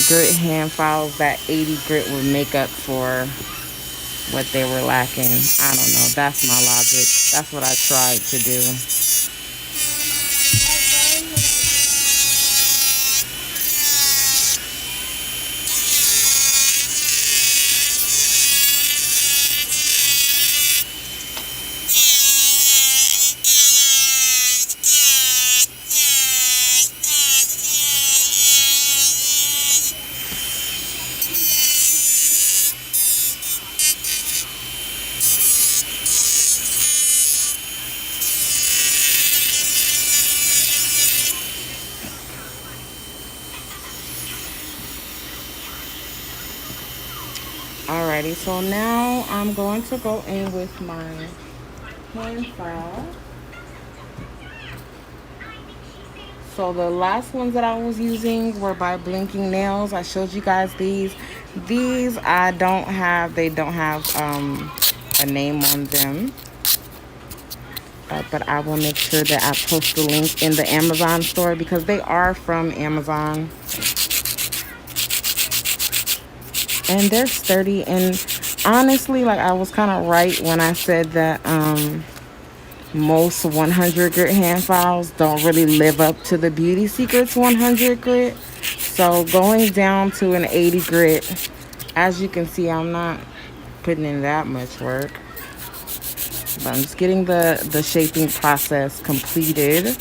grit hand files, that 80 grit would make up for what they were lacking. I don't know. That's my logic. That's what I tried to do. Alrighty, so now I'm going to go in with my hand file. So the last ones that I was using were by Blinking Nails. I showed you guys these. These they don't have a name on them. But I will make sure that I post the link in the Amazon store because they are from Amazon. And they're sturdy, and honestly, like, I was kind of right when I said that most 100 grit hand files don't really live up to the Beauty Secrets 100 grit. So going down to an 80 grit, as you can see, I'm not putting in that much work. But I'm just getting the shaping process completed.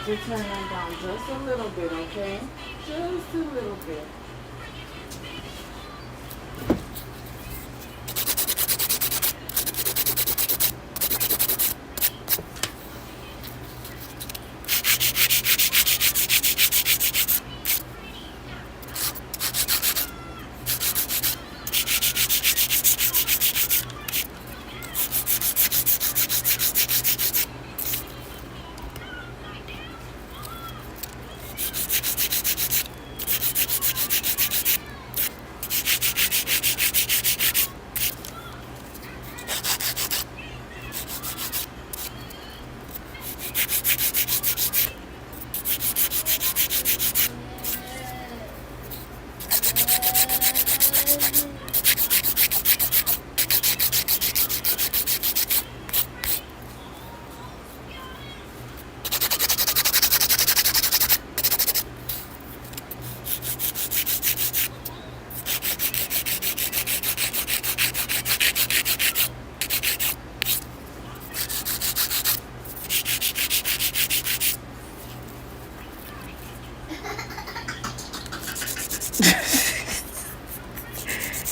to turn that down just a little bit, okay? Just a little bit.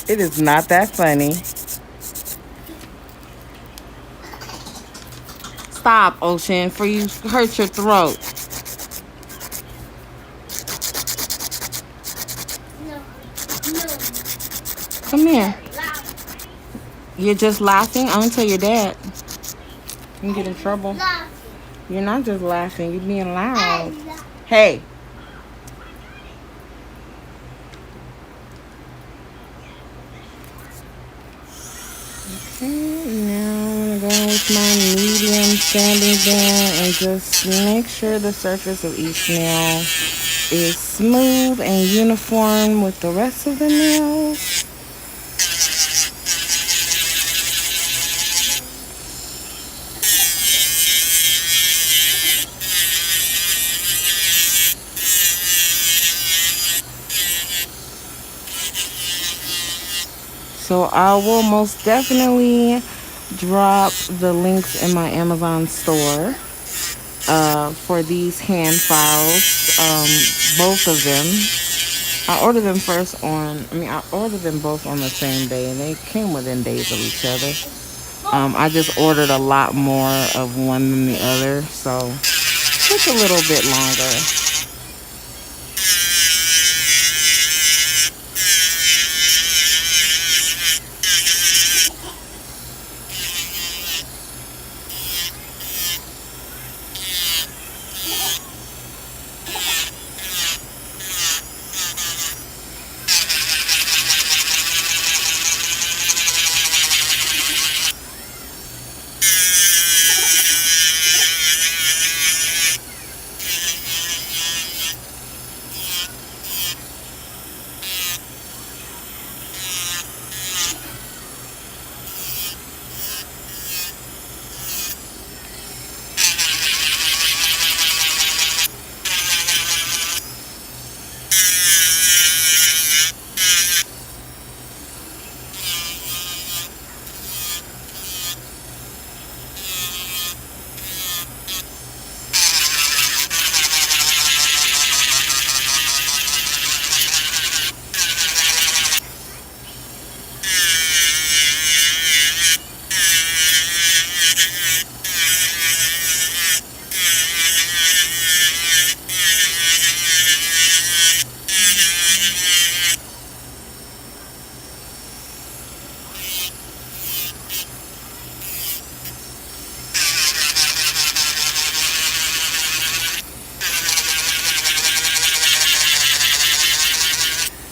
It is not that funny. Stop, Ocean, for you hurt your throat. No, no. Come here. Laughing. You're just laughing? I'm gonna tell your dad. You can get in trouble. Laughing. You're not just laughing, you're being loud. Laughing. Hey. Okay, now I'm gonna go with my medium sanding down and just make sure the surface of each nail is smooth and uniform with the rest of the nails. So I will most definitely drop the links in my Amazon store for these hand files, both of them. I ordered them I ordered them both on the same day, and they came within days of each other. I just ordered a lot more of one than the other, so it took a little bit longer.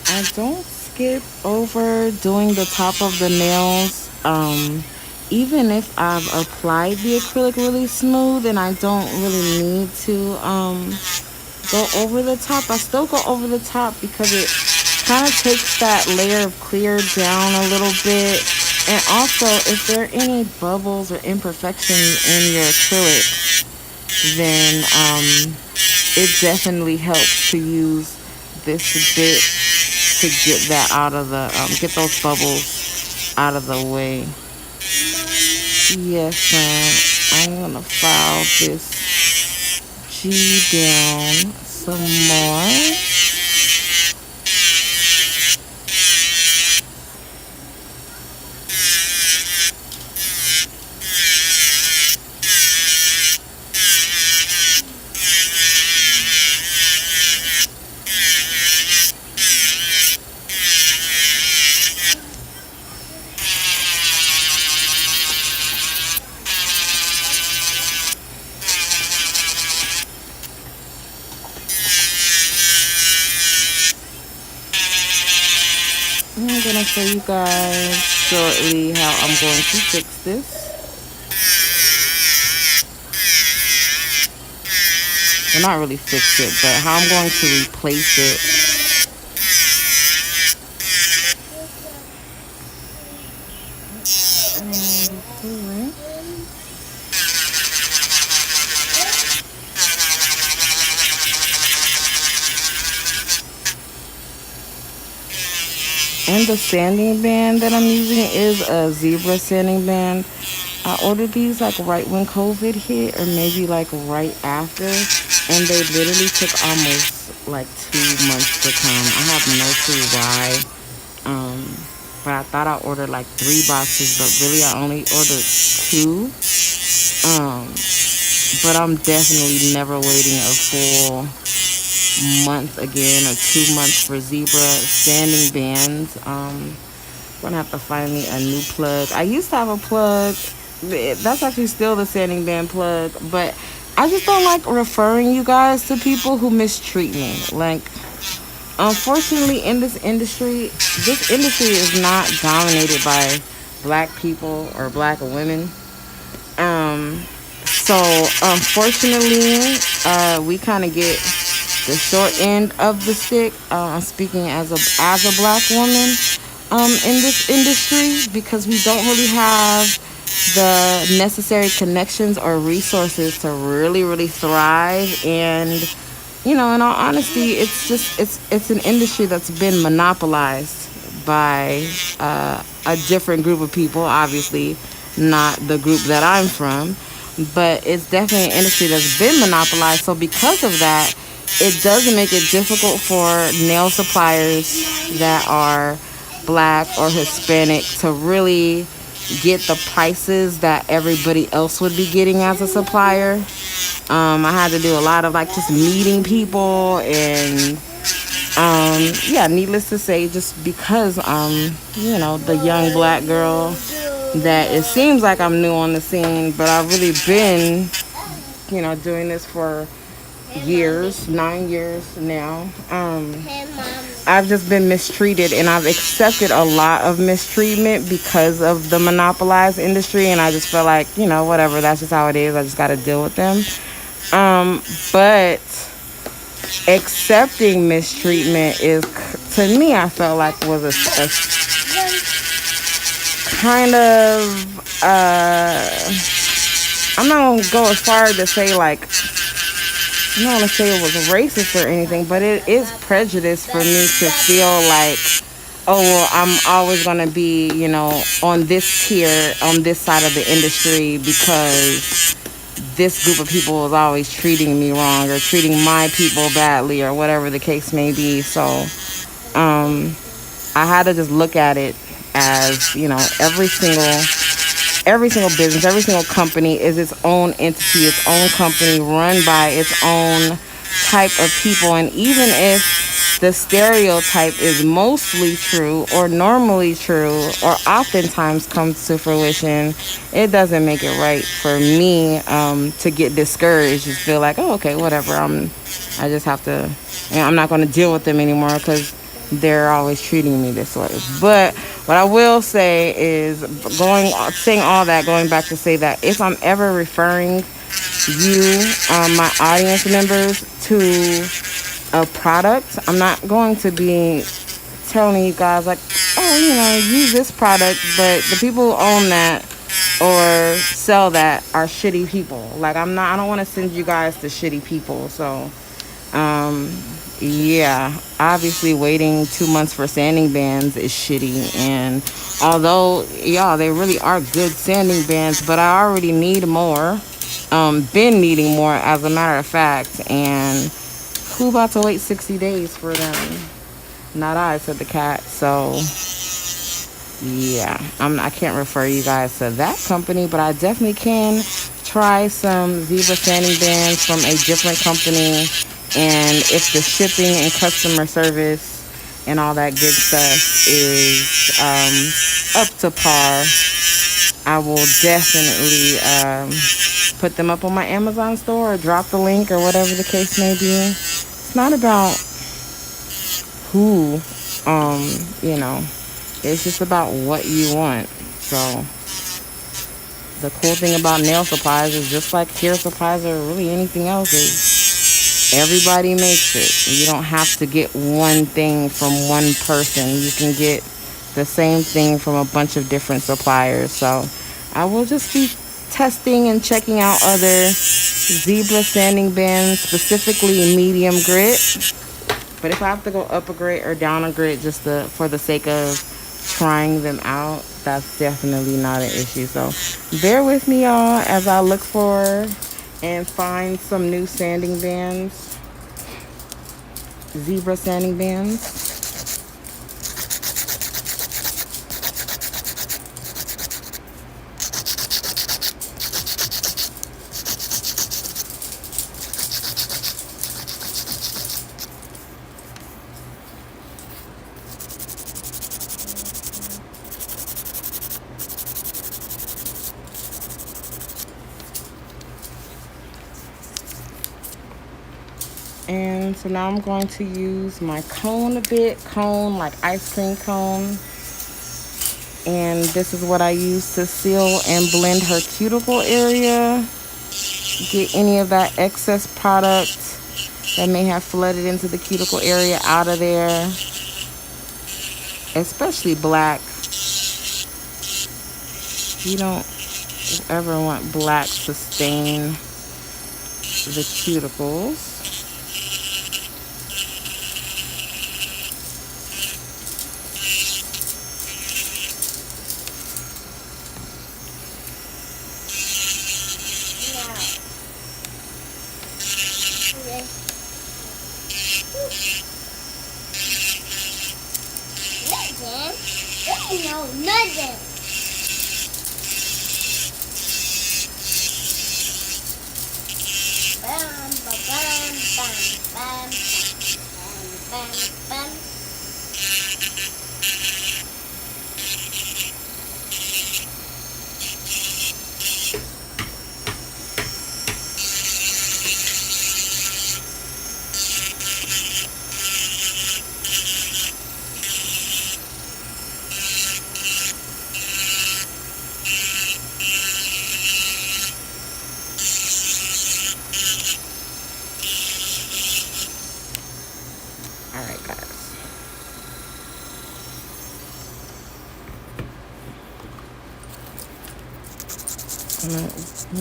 I don't skip over doing the top of the nails. Even if I've applied the acrylic really smooth and I don't really need to go over the top, I still go over the top because it kind of takes that layer of clear down a little bit. And also, if there are any bubbles or imperfections in your acrylic, then it definitely helps to use this bit to get that out of the get those bubbles out of the way. Yes, I'm gonna file this down some more. I'm gonna show you guys shortly how I'm going to fix this. Well, not really fix it, but how I'm going to replace it. And the sanding band that I'm using is a zebra sanding band. I ordered these like right when COVID hit, or maybe like right after, and they literally took almost like 2 months to come. I have no clue why. But I thought I ordered like 3 boxes, but really I only ordered 2. But I'm definitely never waiting a full month again, or 2 months for zebra sanding bands. Gonna have to find me a new plug. I used to have a plug that's actually still the sanding band plug, but I just don't like referring you guys to people who mistreat me. Like, unfortunately, in this industry is not dominated by black people or black women. So unfortunately, we kind of get the short end of the stick. I'm speaking as a black woman in this industry, because we don't really have the necessary connections or resources to really thrive. And in all honesty, it's an industry that's been monopolized by a different group of people. Obviously not the group that I'm from, but it's definitely an industry that's been monopolized. So because of that, it does make it difficult for nail suppliers that are black or Hispanic to really get the prices that everybody else would be getting as a supplier. I had to do a lot of just meeting people, and needless to say, just because the young black girl that it seems like I'm new on the scene, but I've really been doing this for years, 9 years now. I've just been mistreated, and I've accepted a lot of mistreatment because of the monopolized industry, and I just feel like, whatever, that's just how it is. I just got to deal with them. But accepting mistreatment is, to me, I felt like was a kind of, I'm not going to go as far as to say I'm not going to say it was racist or anything, but it is prejudice for me to feel like, oh, well, I'm always going to be, on this tier, on this side of the industry, because this group of people is always treating me wrong or treating my people badly, or whatever the case may be. So I had to just look at it as, every single business, every single company is its own entity, its own company, run by its own type of people. And even if the stereotype is mostly true, or normally true, or oftentimes comes to fruition, it doesn't make it right for me to get discouraged and feel like, oh, okay, whatever, I just have to, I'm not going to deal with them anymore because they're always treating me this way. But what I will say is, saying all that, going back to say that if I'm ever referring you, my audience members, to a product, I'm not going to be telling you guys like, oh, use this product, but the people who own that or sell that are shitty people. Like, I don't want to send you guys to shitty people. So obviously waiting 2 months for sanding bands is shitty. And although, they really are good sanding bands, but I already need more. been needing more, as a matter of fact. And who about to wait 60 days for them? Not I, said the cat. So yeah, I can't refer you guys to that company, but I definitely can try some zebra sanding bands from a different company. And if the shipping and customer service and all that good stuff is up to par, I will definitely put them up on my Amazon store or drop the link or whatever the case may be. It's not about who, you know, it's just about what you want. So the cool thing about nail supplies is, just like hair supplies or really anything else, is everybody makes it. You don't have to get one thing from one person. You can get the same thing from a bunch of different suppliers. So I will just be testing and checking out other zebra sanding bands, specifically medium grit. But if I have to go up a grit or down a grit just for the sake of trying them out, that's definitely not an issue. So bear with me, y'all, as I look for and find some new sanding bands, zebra sanding bands. And so now I'm going to use my cone a bit, like ice cream cone. And this is what I use to seal and blend her cuticle area. Get any of that excess product that may have flooded into the cuticle area out of there. Especially black. You don't ever want black to stain the cuticles. Nothing. Bam, bam, bam, bam, bam, bam, bam.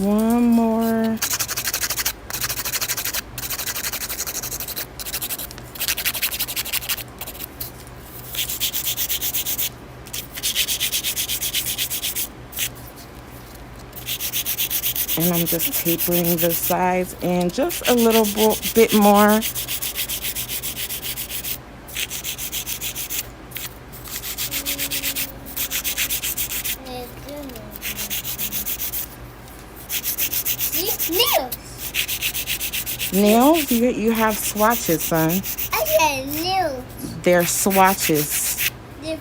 One more. And I'm just tapering the sides and just a little bit more. Nails? You have swatches, son. I said nails. They're swatches. They're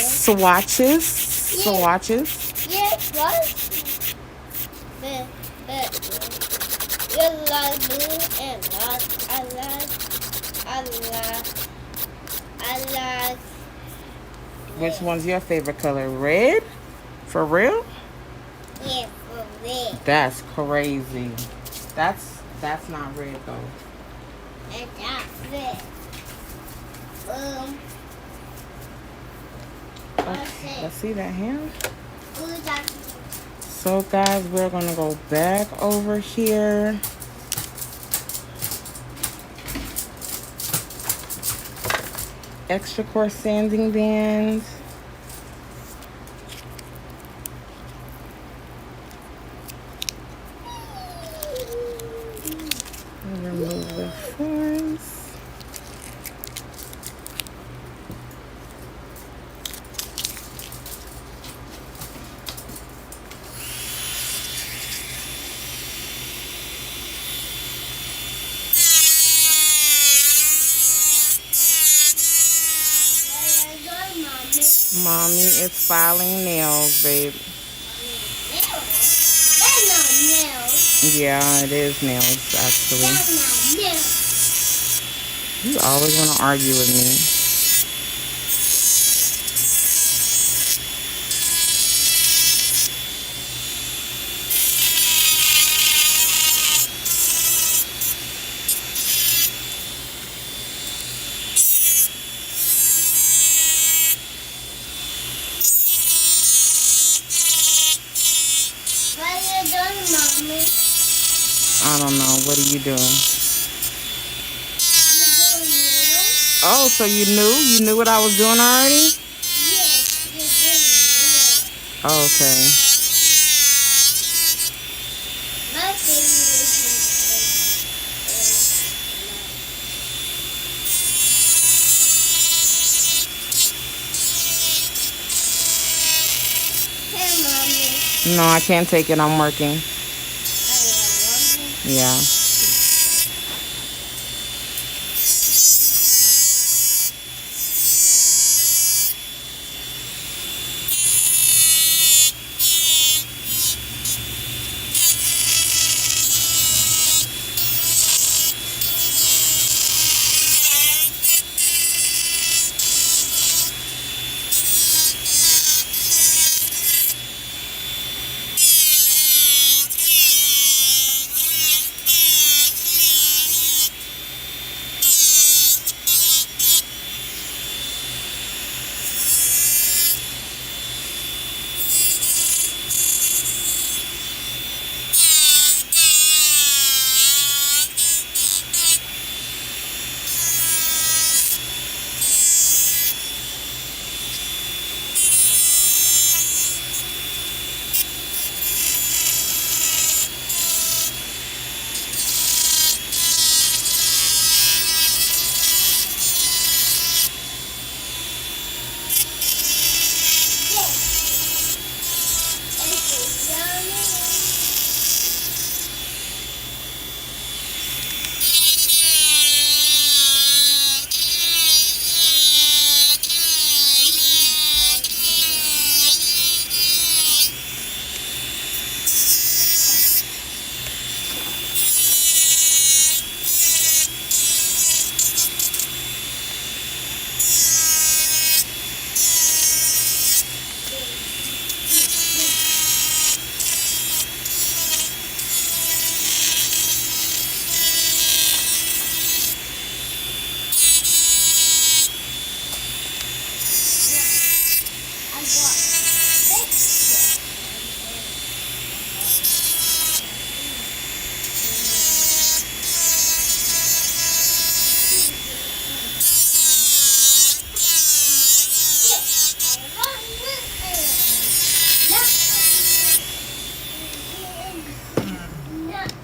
swatches? Swatches? Yeah. Swatches? Yeah, swatches. But you like blue and I like. Which one's your favorite color? Red? For real? Yeah, for red. That's crazy. That's not red though. And that's red. Okay, let's see that hand. Who's that? So guys, we're gonna go back over here. Extra coarse sanding bands. the forms. Mommy is filing nails, babe. They're not nails. Yeah, it is nails, actually. They're not nails. You always want to argue with me. What are you doing, Mommy? I don't know. What are you doing? You doing nails? Oh, so you knew? You knew what I was doing already? Yes, you're doing nails. Oh, okay. My favorite is Hey, Mommy. No, I can't take it. I'm working. Are you working? Yeah.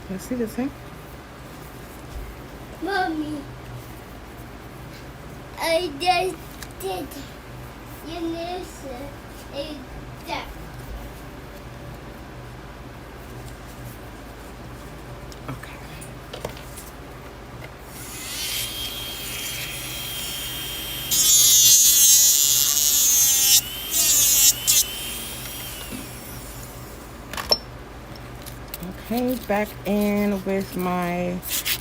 Let's see this thing. Mommy, I just did. You missed it. Okay. Okay, back in with my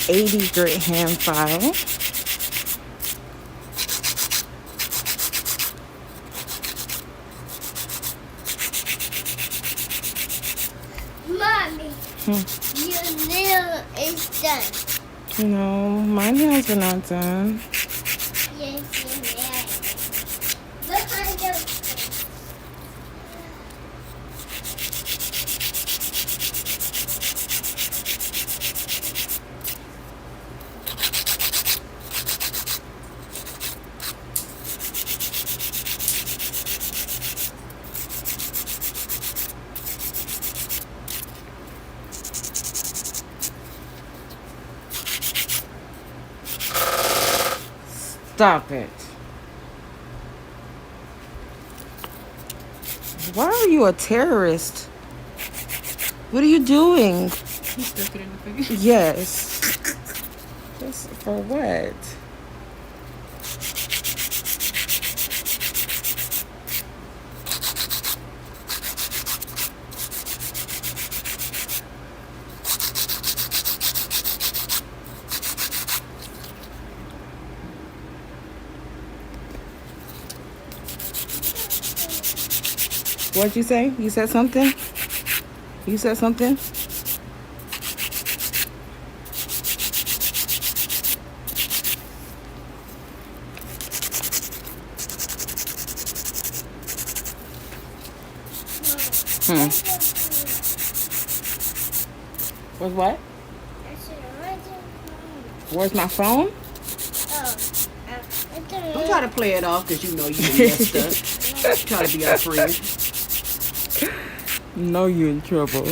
80 grit hand file. Mommy, your nail is done. No, my nails are not done. Yes, your nail. Behind the Stop it. Why are you a terrorist? What are you doing? You stuck it in the finger. Yes. This, for what? What'd you say? You said something? You said something? Was what? Where's my phone? Don't try to play it off because you know you messed up. Try to be our friend. No, you in trouble.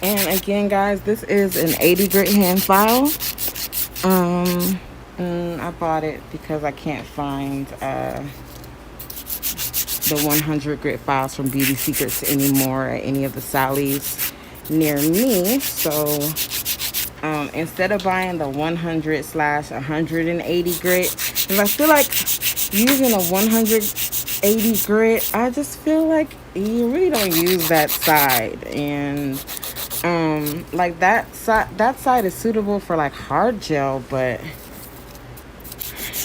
And again, guys, this is an 80 grit hand file. I bought it because I can't find the 100 grit files from Beauty Secrets anymore at any of the Sally's near me. So instead of buying the 100/180 grit, because I feel like using a 180 grit, I just feel like you really don't use that side. And like that side is suitable for like hard gel, but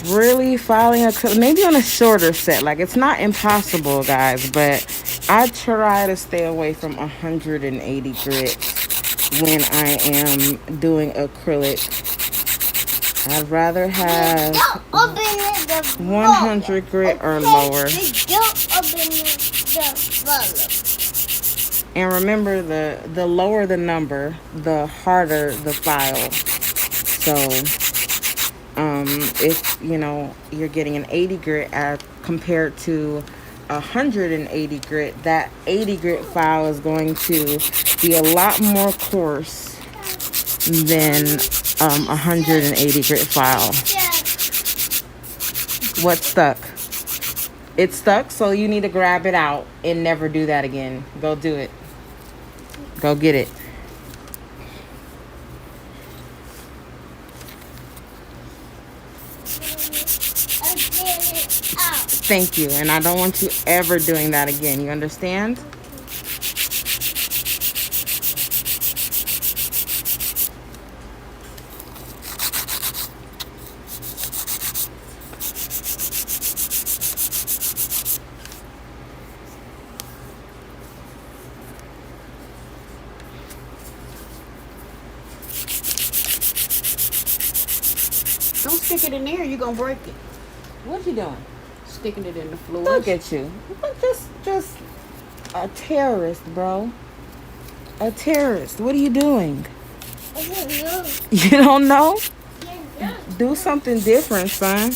really filing maybe on a shorter set. Like, it's not impossible, guys, but I try to stay away from 180 grit when I am doing acrylic. I'd rather have 100 grit or lower. And remember, the lower the number, the harder the file. So if you know you're getting an 80 grit compared to 180 grit, that 80 grit file is going to be a lot more coarse than 180 grit file. What's stuck? It's stuck, so you need to grab it out and never do that again. Go do it. Go get it. Thank you. And I don't want you ever doing that again. You understand? Don't stick it in there. You're going to break it. What you doing? Sticking it in the floor. Look at you. Just a terrorist, bro. A terrorist. What are you doing? I don't know. You don't know? Yeah. Do something different, son.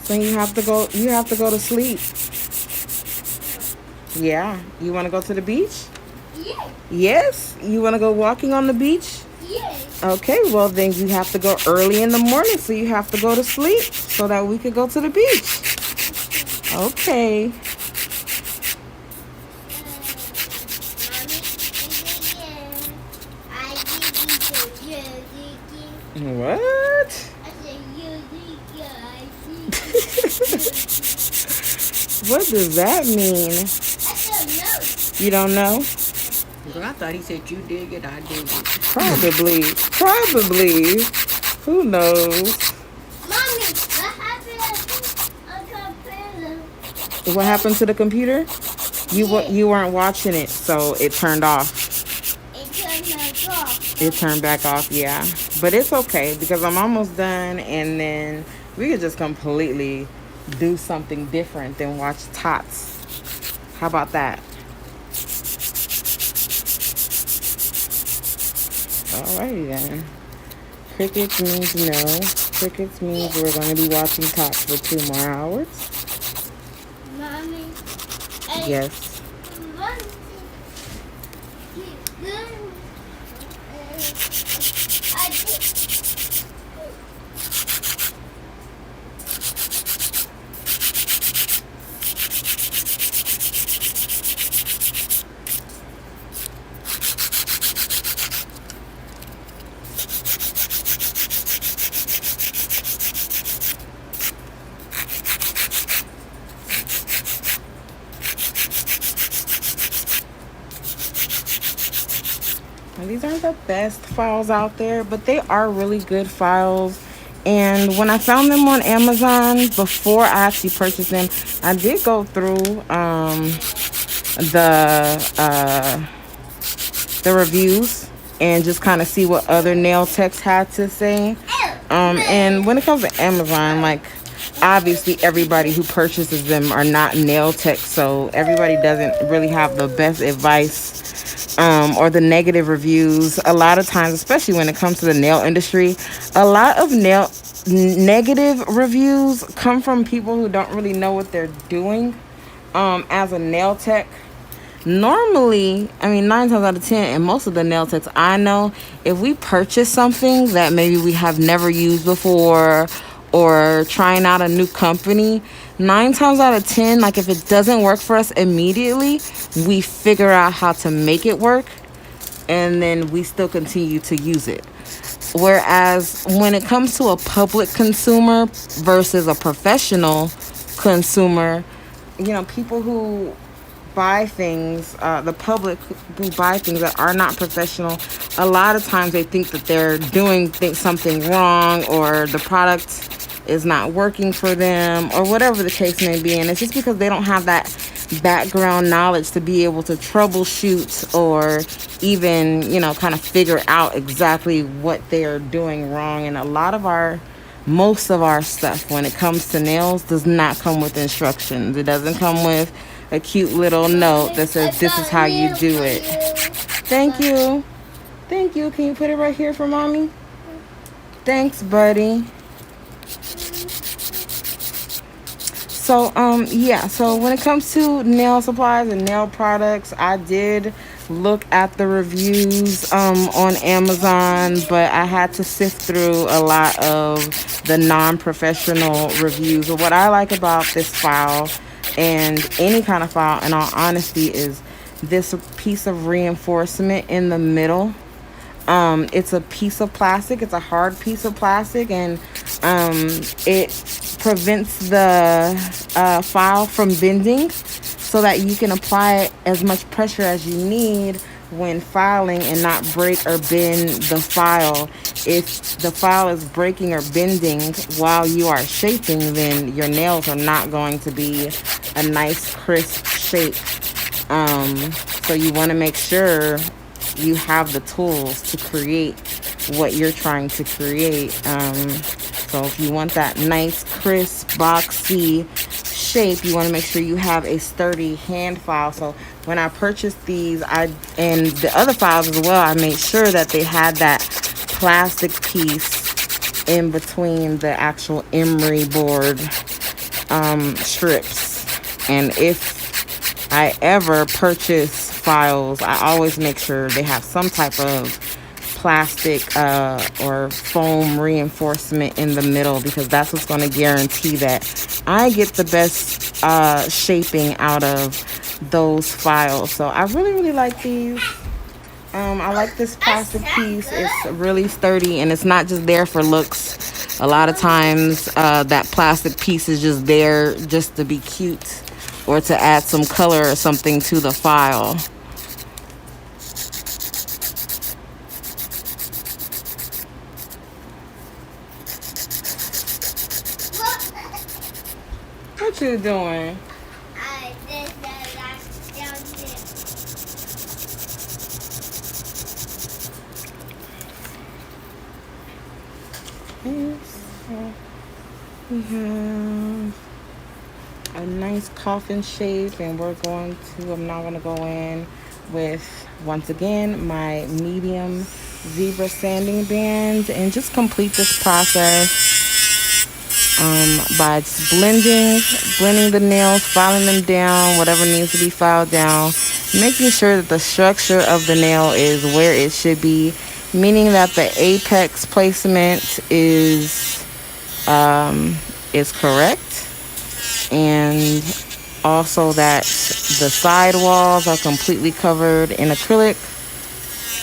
So you have to go to sleep. Yeah. You want to go to the beach? Yeah. Yes. You want to go walking on the beach? Yes. Okay, well then you have to go early in the morning, so you have to go to sleep so that we could go to the beach. Okay. What? What does that mean? You don't know? Girl, I thought he said you dig it, I dig it. Probably. Who knows? Mommy, What happened to the computer? You weren't watching it, so it turned off. It turned back off, yeah. But it's okay because I'm almost done, and then we could just completely do something different than watch Tots. How about that? Alrighty then. Crickets means no. Crickets means we're going to be watching Tots for 2 more hours. Mommy. Yes. These aren't the best files out there, but they are really good files. And when I found them on Amazon before I actually purchased them, I did go through the reviews and just kind of see what other nail techs had to say. And when it comes to Amazon, like, obviously everybody who purchases them are not nail techs, so everybody doesn't really have the best advice or the negative reviews. A lot of times, especially when it comes to the nail industry, a lot of negative reviews come from people who don't really know what they're doing as a nail tech. Normally, I mean, 9 times out of 10, and most of the nail techs I know, if we purchase something that maybe we have never used before or trying out a new company, 9 times out of 10, like, if it doesn't work for us immediately, we figure out how to make it work, and then we still continue to use it. Whereas when it comes to a public consumer versus a professional consumer, you know, people who buy things, the public who buy things that are not professional, a lot of times they think that they're doing something wrong, or the product is not working for them, or whatever the case may be. And it's just because they don't have that background knowledge to be able to troubleshoot or even, you know, kind of figure out exactly what they are doing wrong. And most of our stuff when it comes to nails does not come with instructions. It doesn't come with a cute little note that says this is how you do it. Thank you. Thank you. Can you put it right here for mommy? Thanks, buddy. So yeah, so when it comes to nail supplies and nail products, I did look at the reviews on Amazon, but I had to sift through a lot of the non-professional reviews. But what I like about this file, and any kind of file, in all honesty, is this piece of reinforcement in the middle. It's a piece of plastic. It's a hard piece of plastic, and it prevents the file from bending, so that you can apply as much pressure as you need when filing and not break or bend the file. If the file is breaking or bending while you are shaping, then your nails are not going to be a nice crisp shape. So you want to make sure you have the tools to create what you're trying to create. So if you want that nice crisp boxy shape, you want to make sure you have a sturdy hand file. So when I purchased these, and the other files as well, I made sure that they had that plastic piece in between the actual emery board strips. And if I ever purchase files, I always make sure they have some type of plastic or foam reinforcement in the middle, because that's what's going to guarantee that I get the best shaping out of those files. So I really like these. I like this plastic piece. It's really sturdy, and it's not just there for looks. A lot of times that plastic piece is just there just to be cute or to add some color or something to the file. What you doing? I did that down here. We have a nice coffin shape, and I'm now going to go in with, once again, my medium zebra sanding band, and just complete this process by just blending the nails, filing them down, whatever needs to be filed down, making sure that the structure of the nail is where it should be, meaning that the apex placement is correct, and also that the side walls are completely covered in acrylic,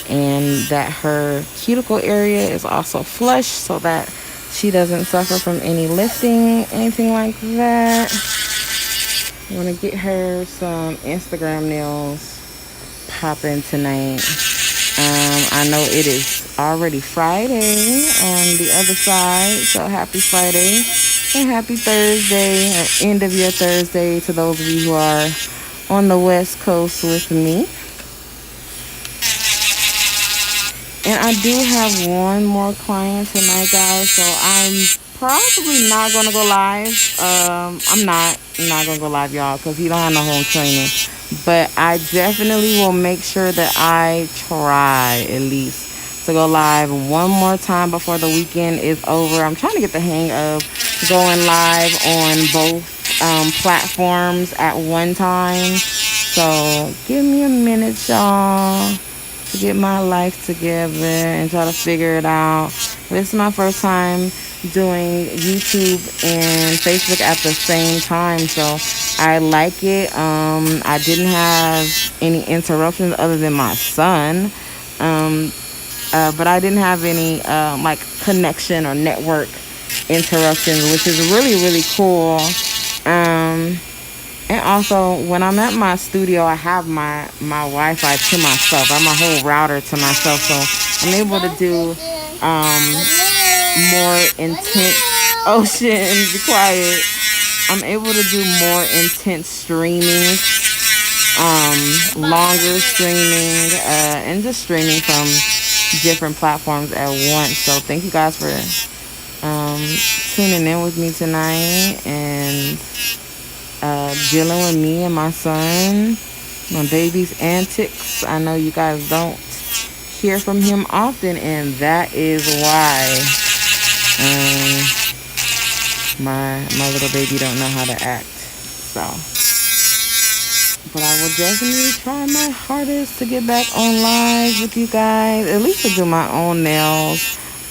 and that her cuticle area is also flush so that she doesn't suffer from any lifting, anything like that. I'm gonna get her some Instagram nails popping tonight. I know it is already Friday on the other side, so happy Friday and happy Thursday, or end of your Thursday, to those of you who are on the West Coast with me. And I do have one more client tonight, guys, so I'm probably not going to go live. I'm not going to go live, y'all, because he don't have no home training. But I definitely will make sure that I try at least to go live one more time before the weekend is over. I'm trying to get the hang of going live on both platforms at one time. So give me a minute, y'all, to get my life together and try to figure it out. This is my first time doing YouTube and Facebook at the same time, so I like it. I didn't have any interruptions other than my son, but I didn't have any like connection or network interruptions, which is really, really cool. And also, when I'm at my studio, I have my Wi-Fi to myself. I have my whole router to myself, so I'm able to do more intense. Ocean, be quiet. I'm able to do more intense streaming, longer streaming, and just streaming from different platforms at once. So thank you guys for tuning in with me tonight and dealing with me and my son, my baby's antics. I know you guys don't hear from him often, and that is why my little baby don't know how to act. So, but I will definitely try my hardest to get back on live with you guys, at least to do my own nails.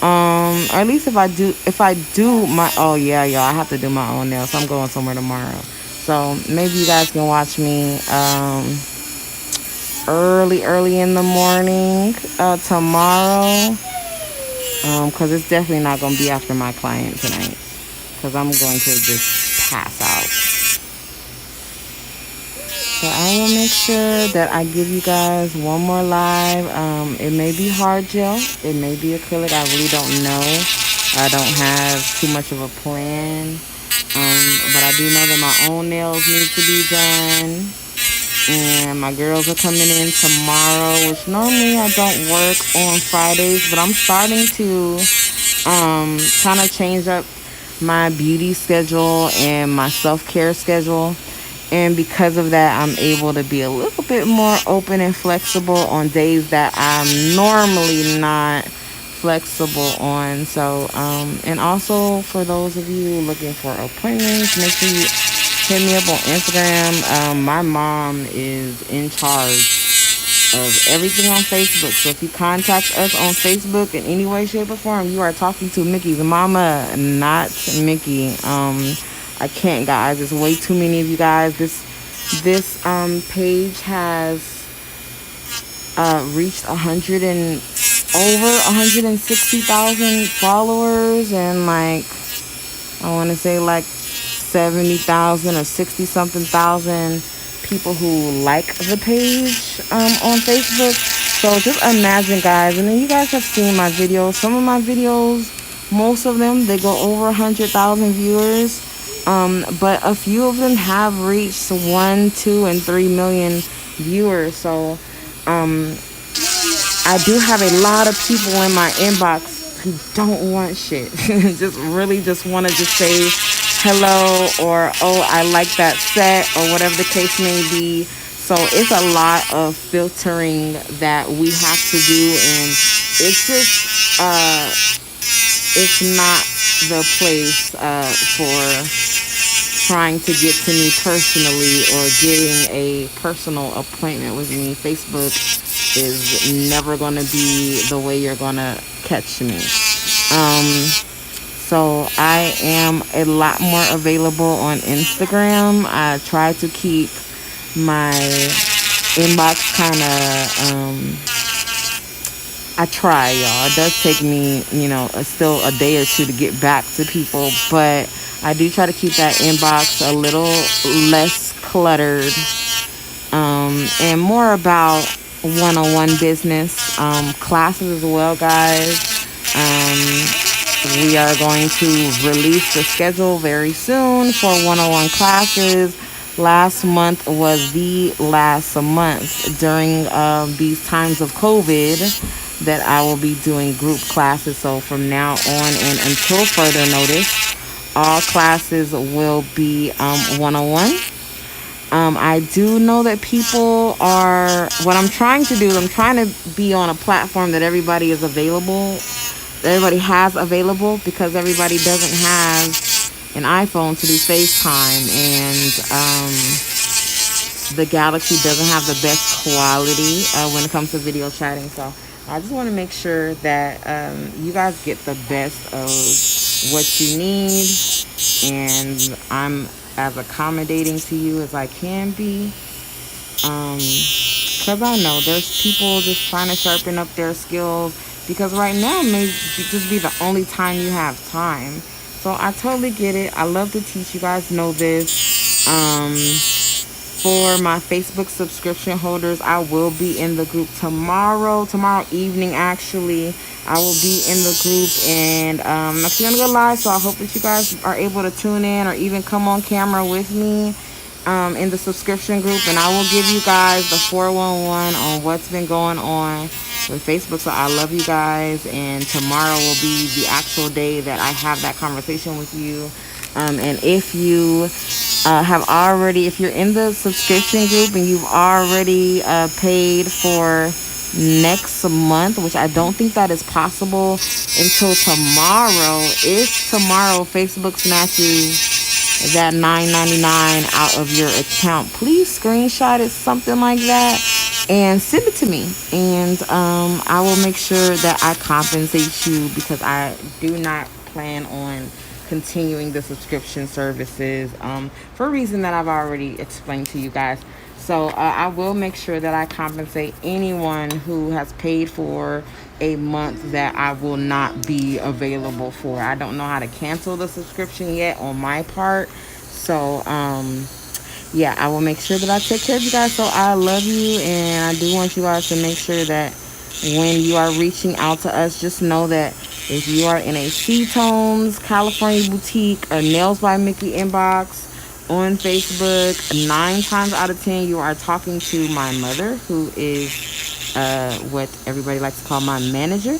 Or at least if I do my, oh yeah, y'all, I have to do my own nails. So I'm going somewhere tomorrow. So maybe you guys can watch me early in the morning tomorrow, because it's definitely not going to be after my client tonight, because I'm going to just pass out. So I will make sure that I give you guys one more live. It may be hard gel, it may be acrylic, I really don't know. I don't have too much of a plan. But I do know that my own nails need to be done. And my girls are coming in tomorrow, which normally I don't work on Fridays, but I'm starting to kind of change up my beauty schedule and my self-care schedule. And because of that, I'm able to be a little bit more open and flexible on days that I'm normally not flexible on. So and also for those of you looking for appointments, make sure you hit me up on Instagram. My mom is in charge of everything on Facebook, so if you contact us on Facebook in any way, shape, or form, you are talking to Mickey's mama, not Mickey. I can't, guys. There's way too many of you guys. This page has reached over 160,000 followers, and like I want to say like 70,000 or 60 something thousand people who like the page on Facebook. So just imagine, guys. And then you guys have seen my videos. Some of my videos, most of them, they go over 100,000 viewers. But a few of them have reached 1, 2, and 3 million viewers. So I do have a lot of people in my inbox who don't want shit. Just really just want to just say hello, or oh, I like that set, or whatever the case may be. So it's a lot of filtering that we have to do, and it's just it's not the place for trying to get to me personally or getting a personal appointment with me. Facebook is never going to be the way you're going to catch me. So I am a lot more available on Instagram. I try to keep my inbox kind of I try, y'all. It does take me, still a day or two to get back to people, but I do try to keep that inbox a little less cluttered, and more about one-on-one business, classes as well, guys. We are going to release the schedule very soon for one-on-one classes. Last month was the last month during these times of COVID that I will be doing group classes. So from now on and until further notice, all classes will be one-on-one. I do know that people are, what I'm trying to do is I'm trying to be on a platform that everybody is available, that everybody has available, because everybody doesn't have an iPhone to do FaceTime, and the Galaxy doesn't have the best quality when it comes to video chatting. So I just want to make sure that you guys get the best of what you need, and I'm as accommodating to you as I can be, because I know there's people just trying to sharpen up their skills, because right now may just be the only time you have time. So I totally get it. I love to teach. You guys know this. For my Facebook subscription holders, I will be in the group tomorrow evening. Actually, I will be in the group, and I'm actually gonna go live, so I hope that you guys are able to tune in or even come on camera with me in the subscription group, and I will give you guys the 411 on what's been going on with Facebook. So I love you guys, and tomorrow will be the actual day that I have that conversation with you. And if you if you're in the subscription group and you've already paid for next month, which I don't think that is possible until tomorrow. If tomorrow Facebook snatches that $9.99 out of your account, please screenshot it, something like that, and send it to me, and I will make sure that I compensate you, because I do not plan on continuing the subscription services for a reason that I've already explained to you guys. So I will make sure that I compensate anyone who has paid for a month that I will not be available for. I don't know how to cancel the subscription yet on my part. So yeah, I will make sure that I take care of you guys. So I love you, and I do want you guys to make sure that when you are reaching out to us, just know that if you are in a C-Tones, California Boutique, or Nails by Mickey inbox on Facebook, 9 times out of 10 you are talking to my mother, who is what everybody likes to call my manager,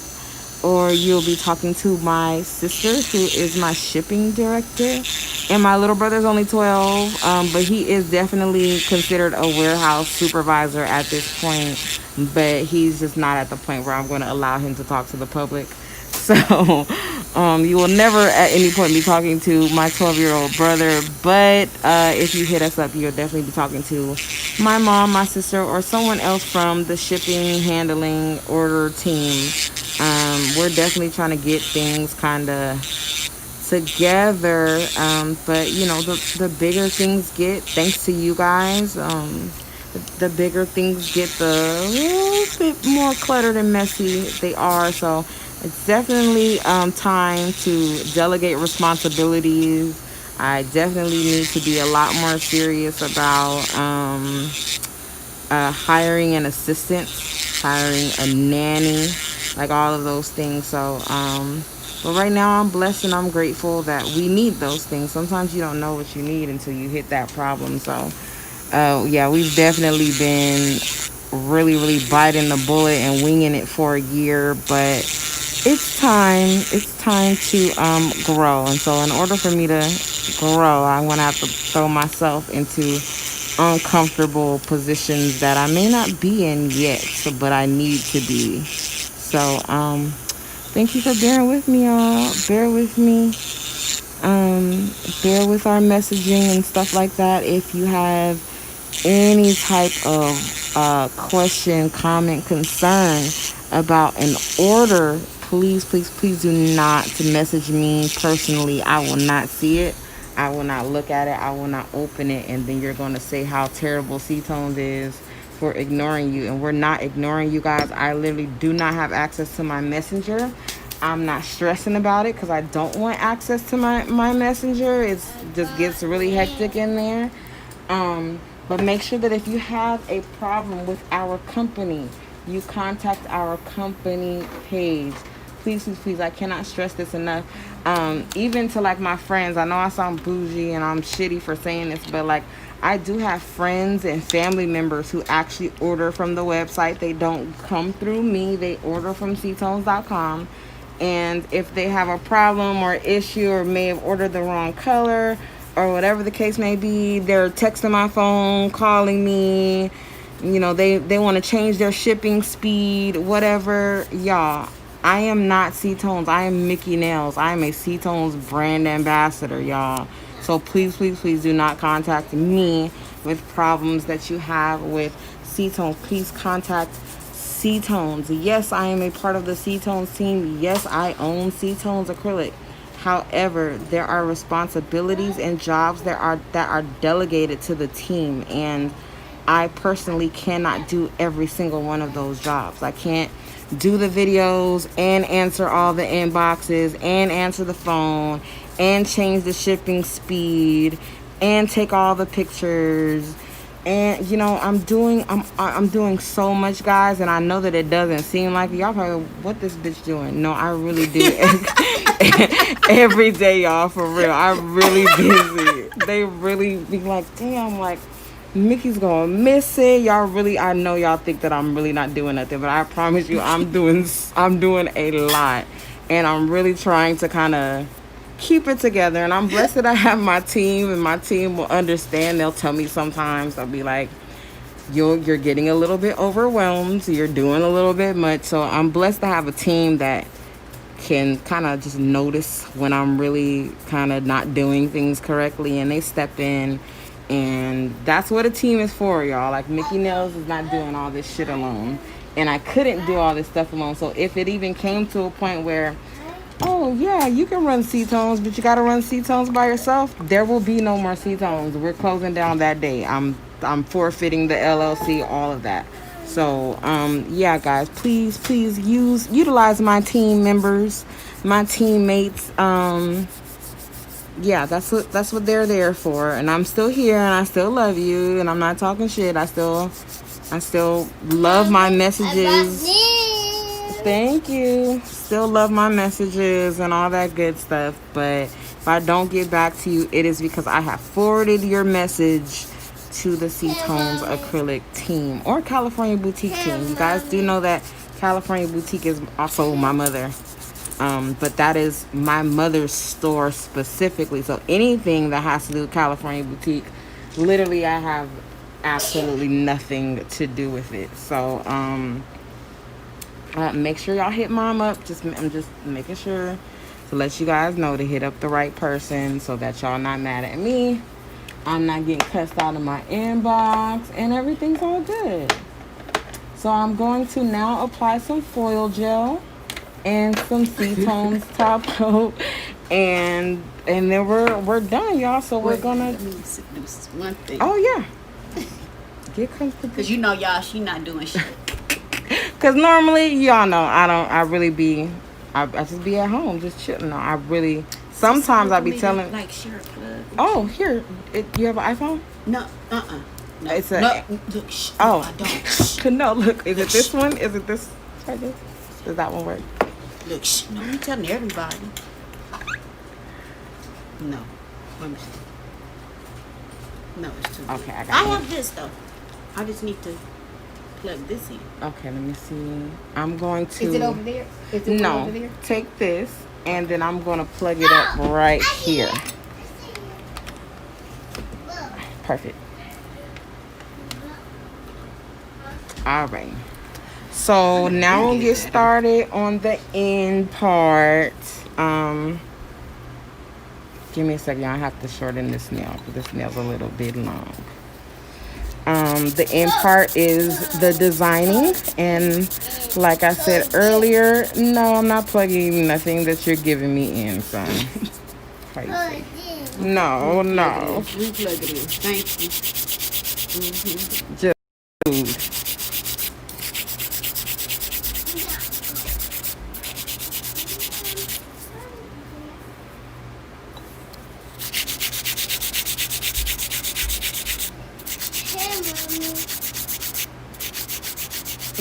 or you'll be talking to my sister, who is my shipping director, and my little brother's only 12, but he is definitely considered a warehouse supervisor at this point, but he's just not at the point where I'm going to allow him to talk to the public. So you will never at any point be talking to my 12-year-old brother, but if you hit us up, you'll definitely be talking to my mom, my sister, or someone else from the shipping, handling, order team. We're definitely trying to get things kind of together, but you know, the bigger things get, thanks to you guys, the bigger things get, the little bit more cluttered and messy they are. So it's definitely time to delegate responsibilities. I definitely need to be a lot more serious about hiring an assistant, hiring a nanny, like all of those things. So but right now I'm blessed and I'm grateful that we need those things. Sometimes you don't know what you need until you hit that problem. So yeah, we've definitely been really biting the bullet and winging it for a year, but it's time to grow. And so in order for me to grow, I'm gonna have to throw myself into uncomfortable positions that I may not be in yet, but I need to be. So thank you for bearing with me, y'all. Bear with me. Bear with our messaging and stuff like that. If you have any type of question, comment, concern about an order, please, please, please do not message me personally. I will not see it. I will not look at it. I will not open it. And then you're going to say how terrible C-Tones is for ignoring you. And we're not ignoring you guys. I literally do not have access to my messenger. I'm not stressing about it because I don't want access to my messenger. It just gets really hectic in there. But make sure that if you have a problem with our company, you contact our company page. Please, please, please. I cannot stress this enough. Even to like my friends, I know I sound bougie and I'm shitty for saying this, but like I do have friends and family members who actually order from the website. They don't come through me. They order from ctones.com. And if they have a problem or issue or may have ordered the wrong color or whatever the case may be, they're texting my phone, calling me, you know, they want to change their shipping speed, whatever. Y'all, I am not C-Tones. I am Mickey Nails. I am a C-Tones brand ambassador, y'all. So please, please, please do not contact me with problems that you have with C-Tones. Please contact C-Tones. Yes, I am a part of the C-Tones team. Yes, I own C-Tones acrylic. However, there are responsibilities and jobs that are delegated to the team, and I personally cannot do every single one of those jobs. I can't do the videos and answer all the inboxes and answer the phone and change the shipping speed and take all the pictures. And you know, I'm doing so much, guys, and I know that it doesn't seem like it. Y'all probably, what this bitch doing? No, I really do every day, y'all, for real. I'm really busy. They really be like, damn, like Mickey's gonna miss it. Y'all really, I know y'all think that I'm really not doing nothing, but I promise you I'm doing a lot, and I'm really trying to kind of keep it together. And I'm blessed that I have my team, and my team will understand. They'll tell me sometimes, they'll be like, you're getting a little bit overwhelmed, you're doing a little bit much. So I'm blessed to have a team that can kind of just notice when I'm really kind of not doing things correctly, and they step in. And that's what a team is for, y'all. Like Mickey Nails is not doing all this shit alone, and I couldn't do all this stuff alone. So if it even came to a point where, oh yeah, you can run C-Tones, but you gotta run C-Tones by yourself, there will be no more C-Tones. We're closing down that day. I'm forfeiting the LLC, all of that. So yeah, guys, please utilize my team members, my teammates. Yeah, that's what they're there for. And I'm still here, and I still love you, and I'm not talking shit. I still love my messages. Thank you. Still love my messages and all that good stuff. But if I don't get back to you, it is because I have forwarded your message to the C-Tones acrylic team or California Boutique team. You guys do know that California Boutique is also my mother. But that is my mother's store specifically. So anything that has to do with California Boutique, literally I have absolutely nothing to do with it. So make sure y'all hit mom up. I'm just making sure to let you guys know to hit up the right person so that y'all not mad at me. I'm not getting cussed out of my inbox, and everything's all good. So I'm going to now apply some foil gel and some C-Tones top coat, and then we're done, y'all. So we're gonna do one thing. Oh yeah, get comfortable. Cause you know, y'all, she not doing shit. Cause normally, y'all know I really be, I just be at home just chilling. No, I really sometimes I be telling like share a plug. Oh, here, you have an iPhone? No, No, It's a no, look, oh, I don't. no, look, is it this one? Is it this right there? Does that one work? Look, no, I'm telling everybody. No, let me see. No, it's too. Okay, I got I it. have this though. I just need to. plug this in. Okay, let me see. I'm going to. Is it over there? Is it No, over there? take this, and then I'm going to plug it up right here. Perfect. All right. So now we'll get started on the end part. Give me a second. I have to shorten this nail because this nail's a little bit long. The end part is the designing, and like I said earlier, no, I'm not plugging nothing that you're giving me in, son. Crazy. No. Replug it in. Thank you. Just food.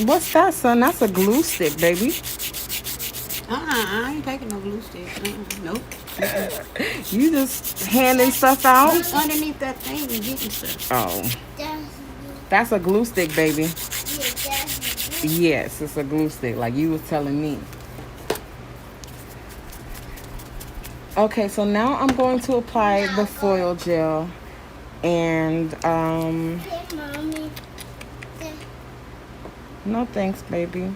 What's that, son? That's a glue stick, baby. I ain't taking no glue stick. Nope. You just handing stuff out? What's underneath that thing and getting stuff? Oh. That's a glue stick, baby. Yes, it's a glue stick, like you was telling me. Okay, so now I'm going to apply the foil gel. And, no thanks, baby.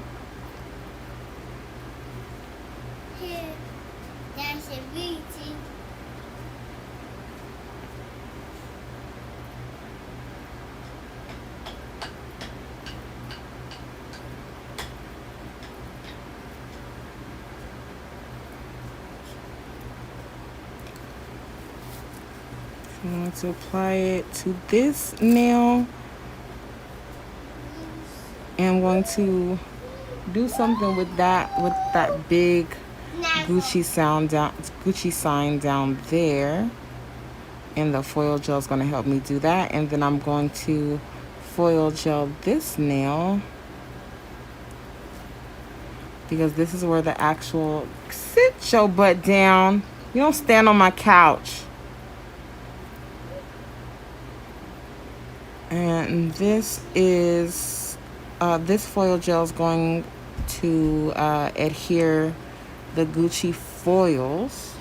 I'm going to apply it to this nail. And I'm going to do something with that big Gucci sign down there. And the foil gel is going to help me do that. And then I'm going to foil gel this nail, because this is where the actual, sit your butt down. You don't stand on my couch. And this is, this foil gel is going to adhere the Gucci foils.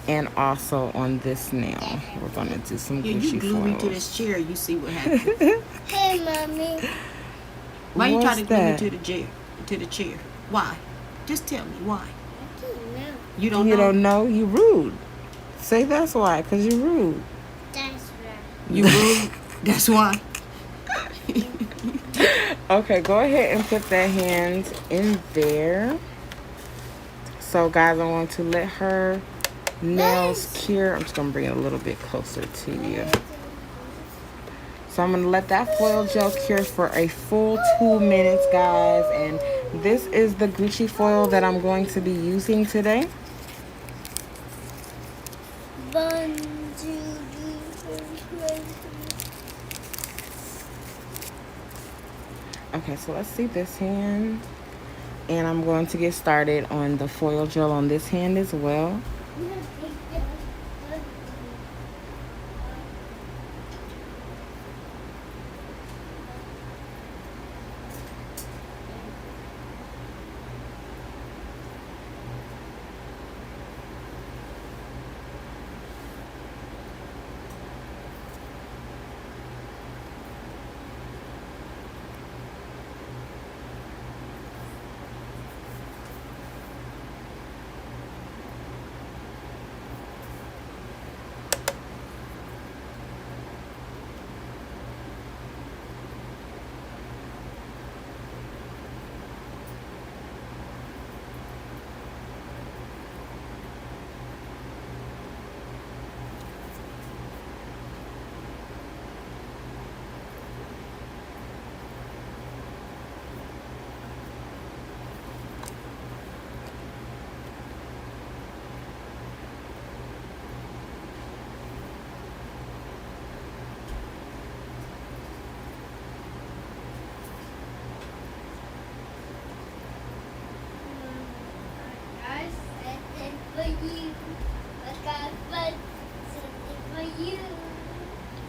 And also on this nail, we're going to do some Gucci You glue me to foils. this chair, you see what happens. Hey, Mommy. Why you trying to glue me that? to the chair? Why? Just tell me why. I don't know. You don't You know? don't know? You rude. Say that's why, because you're rude. That's right. You rude? That's why. Okay, go ahead and put that hand in there. So, guys, I want to let her nails cure. I'm just going to bring it a little bit closer to you. So I'm going to let that foil gel cure for a full 2 minutes, guys. And this is the Gucci foil that I'm going to be using today. Okay, so let's see this hand. And I'm going to get started on the foil gel on this hand as well.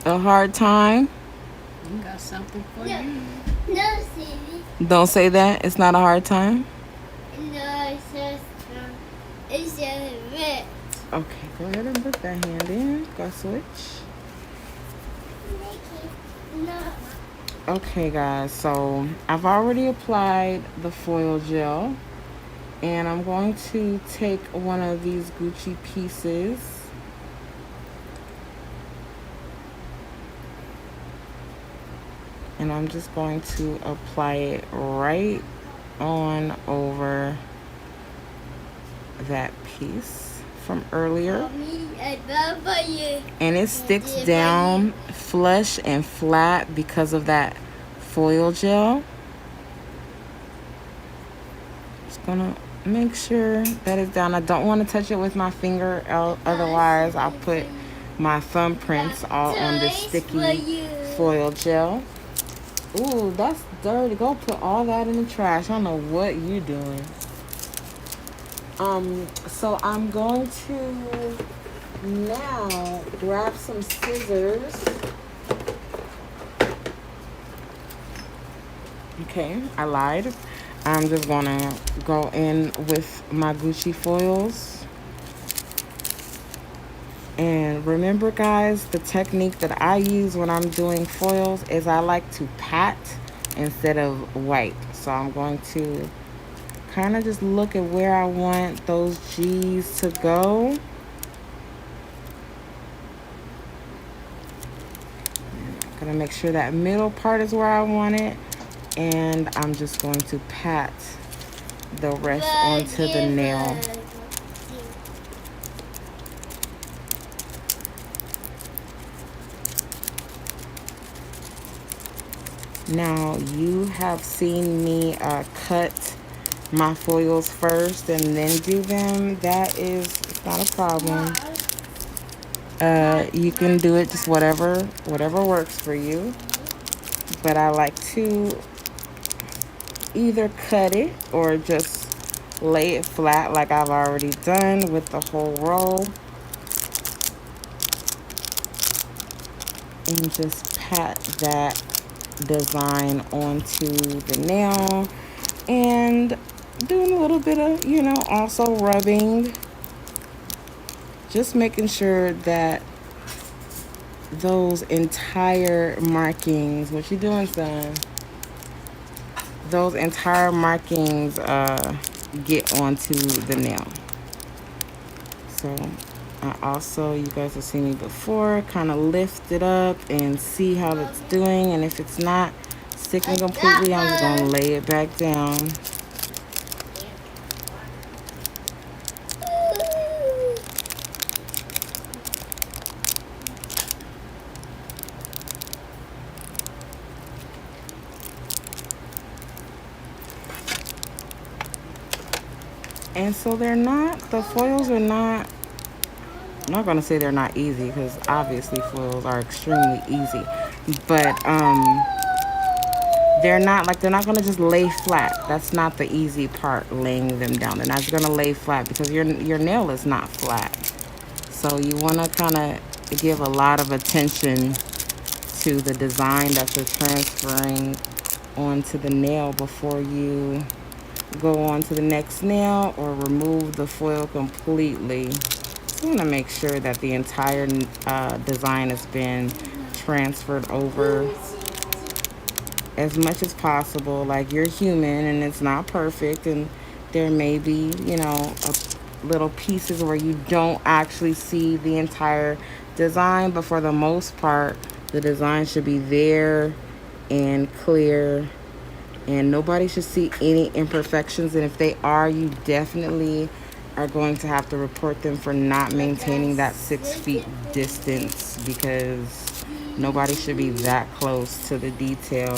A hard time? You got something for you. No, Stevie. Don't say that. It's not a hard time. No, it's just red. Okay, go ahead and put that hand in. Go switch. No. Okay, guys, so I've already applied the foil gel, and I'm going to take one of these Gucci pieces and I'm just going to apply it right on over that piece from earlier. Mommy, I love you. And it sticks down flush and flat because of that foil gel. Just gonna make sure that it's down. I don't want to touch it with my finger, otherwise I'll put my thumbprints all on the sticky foil gel. Ooh, that's dirty. Go put all that in the trash. I don't know what you're doing. So I'm going to now grab some scissors. Okay, I lied. I'm just gonna go in with my Gucci foils. And remember, guys, the technique that I use when I'm doing foils is I like to pat instead of wipe. So I'm going to kind of just look at where I want those G's to go. I'm gonna make sure that middle part is where I want it, and I'm just going to pat the rest onto the nail. Now, you have seen me cut my foils first and then do them. That is not a problem. You can do it just whatever works for you. But I like to either cut it or just lay it flat like I've already done with the whole roll. And just pat that design onto the nail, and doing a little bit of, also rubbing, just making sure that those entire markings, what you doing, son? Those entire markings get onto the nail. So I also, you guys have seen me before, kind of lift it up and see how it's doing. And if it's not sticking completely, I'm just going to lay it back down. And so the foils are not, I'm not going to say they're not easy, because obviously foils are extremely easy, but they're not going to just lay flat. That's not the easy part, laying them down. They're not going to lay flat because your nail is not flat. So you want to kind of give a lot of attention to the design that you're transferring onto the nail before you go on to the next nail or remove the foil completely. You want to make sure that the entire design has been transferred over as much as possible. Like, you're human and it's not perfect, and there may be, little pieces where you don't actually see the entire design, but for the most part, the design should be there and clear, and nobody should see any imperfections. And if they are, you definitely are going to have to report them for not maintaining that 6 feet distance, because nobody should be that close to the detail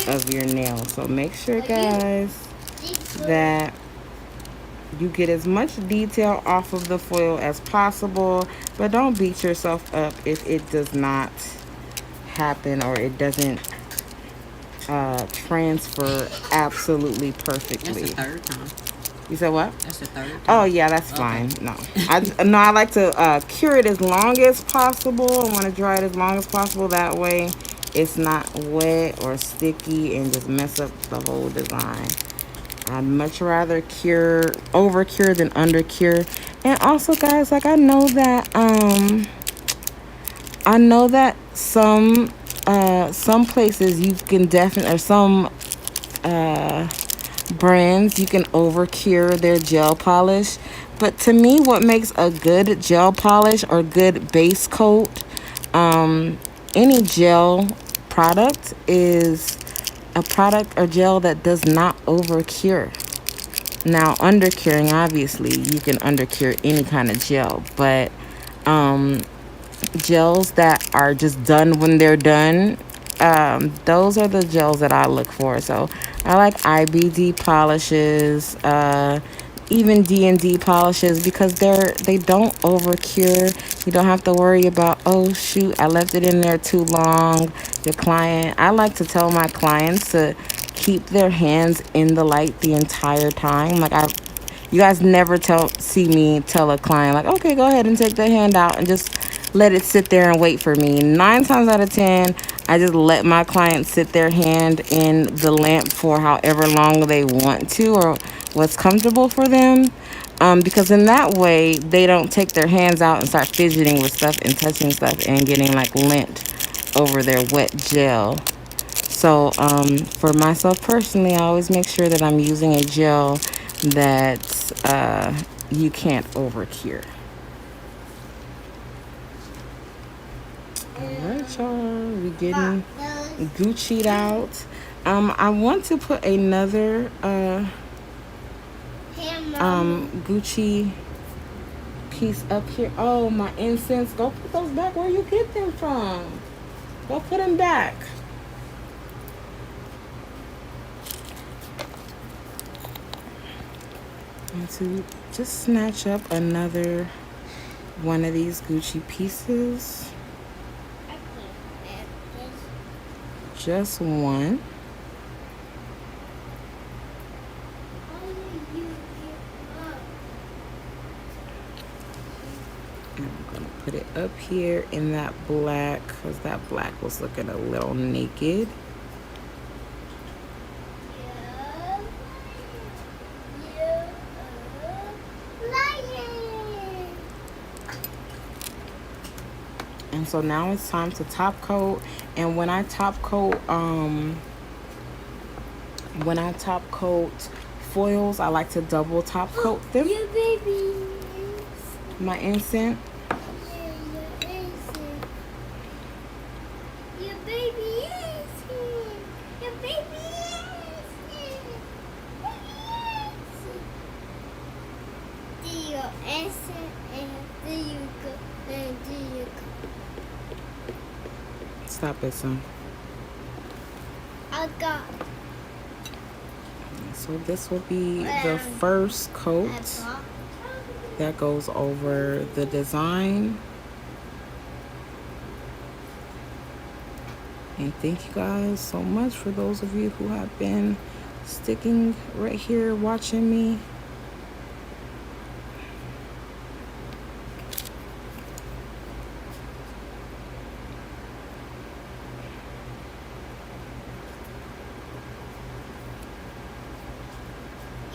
of your nail. So make sure, guys, that you get as much detail off of the foil as possible, but don't beat yourself up if it does not happen or it doesn't transfer absolutely perfectly. That's the third time. You said what? That's the third time. Oh yeah, that's fine. No, I like to cure it as long as possible. I want to dry it as long as possible. That way it's not wet or sticky and just mess up the whole design. I'd much rather over cure than under cure. And also, guys, like I know that some places you can definitely, or some brands, you can over cure their gel polish. But to me, what makes a good gel polish or good base coat, any gel product, is a product or gel that does not over cure. Now, under curing, obviously, you can under cure any kind of gel, but gels that are just done when they're done, those are the gels that I look for. So I like IBD polishes, even D&D polishes, because they don't over cure. You don't have to worry about, oh shoot, I left it in there too long. I like to tell my clients to keep their hands in the light the entire time. Like, you guys never see me tell a client, like, okay, go ahead and take the hand out and just let it sit there and wait for me. 9 times out of 10, I just let my clients sit their hand in the lamp for however long they want to, or what's comfortable for them. Because in that way, they don't take their hands out and start fidgeting with stuff and touching stuff and getting like lint over their wet gel. So for myself personally, I always make sure that I'm using a gel that you can't over cure. Alright, y'all, we getting Gucci'd out. I want to put another Gucci piece up here. Oh, my incense. Go put those back where you get them from. Go put them back. And to just snatch up another one of these Gucci pieces. Just one. And I'm gonna put it up here in that black, because that black was looking a little naked. And so now it's time to top coat. And when I top coat foils, I like to double top coat them. Your babies. My incense. Yeah, your baby is here. Your baby is here. Do your answer and do you go and do you go? Stop it, son. I got. So this will be the first coat that goes over the design. And thank you guys so much for those of you who have been sticking right here watching me.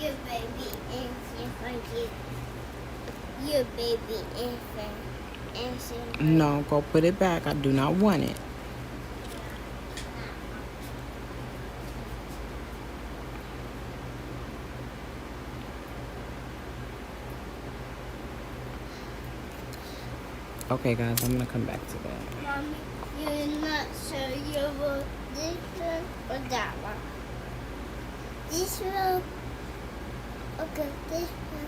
Your baby infant for you. Your baby infant. No, go put it back. I do not want it. Okay, guys, I'm gonna come back to that. Mommy, you're not sure you will this one or that one? This one. Okay, this one.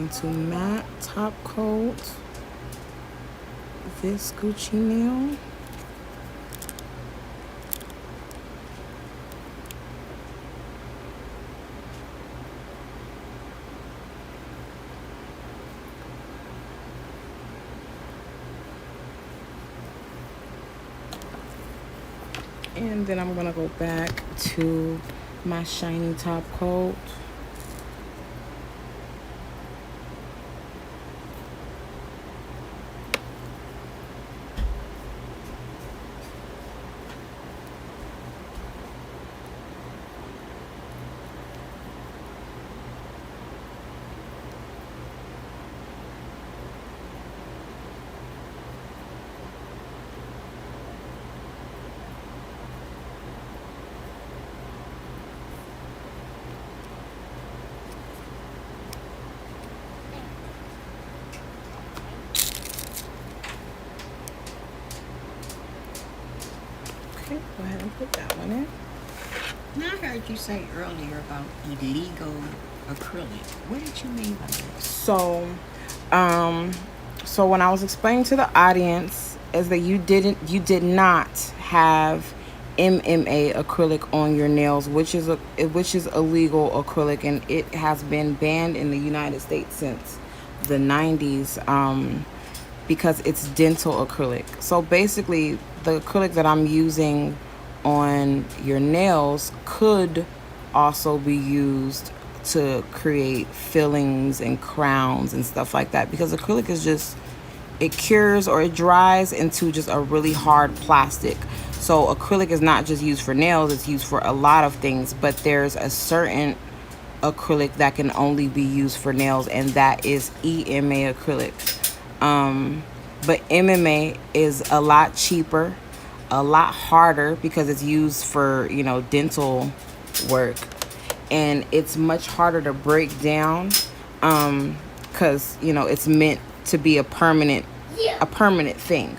going to matte top coat this Gucci nail. And then I'm gonna go back to my shiny top coat. Okay, go ahead and put that one in. Now I heard you say earlier about illegal acrylic. What did you mean by that? So when I was explaining to the audience is that you did not have MMA acrylic on your nails, which is illegal acrylic, and it has been banned in the United States since the 90s because it's dental acrylic. So basically, the acrylic that I'm using on your nails could also be used to create fillings and crowns and stuff like that, because acrylic is just, it cures or it dries into just a really hard plastic. So acrylic is not just used for nails, it's used for a lot of things, but there's a certain acrylic that can only be used for nails, and that is EMA acrylic. But MMA is a lot cheaper, a lot harder, because it's used for, you know, dental work, and it's much harder to break down because, you know, it's meant to be a permanent thing.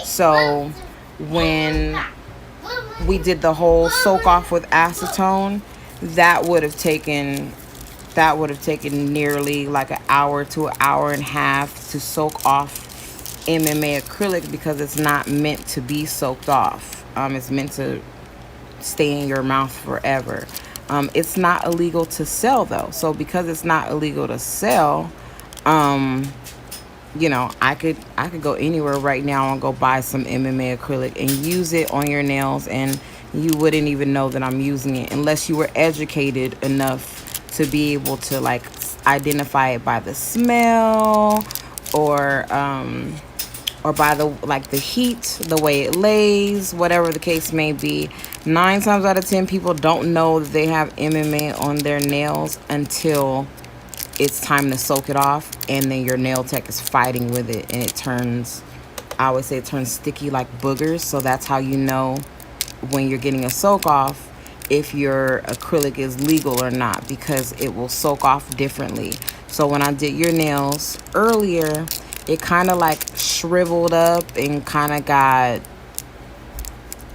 So when we did the whole soak off with acetone, that would have taken nearly like an hour to an hour and a half to soak off MMA acrylic, because it's not meant to be soaked off. It's meant to stay in your mouth forever. It's not illegal to sell though. So because it's not illegal to sell, you know, I could go anywhere right now and go buy some MMA acrylic and use it on your nails, and you wouldn't even know that I'm using it unless you were educated enough to be able to like identify it by the smell or by the heat, the way it lays, whatever the case may be. 9 times out of 10 people don't know that they have MMA on their nails until it's time to soak it off, and then your nail tech is fighting with it, and it turns, I always say it turns sticky like boogers. So that's how you know when you're getting a soak off if your acrylic is legal or not, because it will soak off differently. So when I did your nails earlier, it kind of like shriveled up and kind of got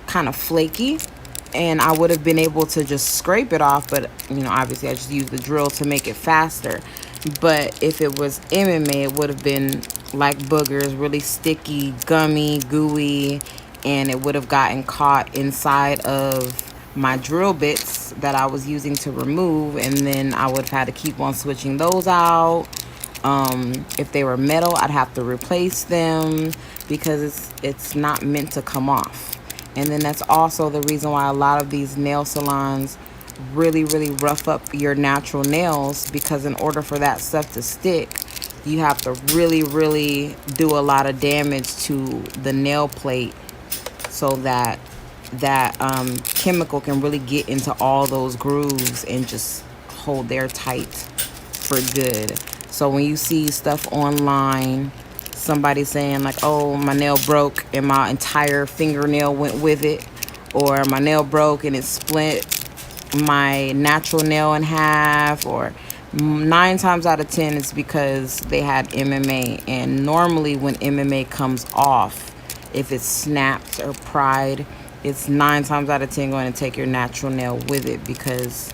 kind of flaky, and I would have been able to just scrape it off, but you know, obviously I just used the drill to make it faster. But if it was MMA, it would have been like boogers, really sticky, gummy, gooey, and it would have gotten caught inside of my drill bits that I was using to remove, and then I would have had to keep on switching those out. If they were metal, I'd have to replace them because it's not meant to come off. And then that's also the reason why a lot of these nail salons really rough up your natural nails, because in order for that stuff to stick, you have to really do a lot of damage to the nail plate so that chemical can really get into all those grooves and just hold there tight for good. So when you see stuff online, somebody saying like, oh, my nail broke and my entire fingernail went with it, or my nail broke and it split my natural nail in half, or 9 times out of 10 it's because they had MMA. And normally when MMA comes off, if it's snapped or pried, it's 9 times out of 10 going to take your natural nail with it, because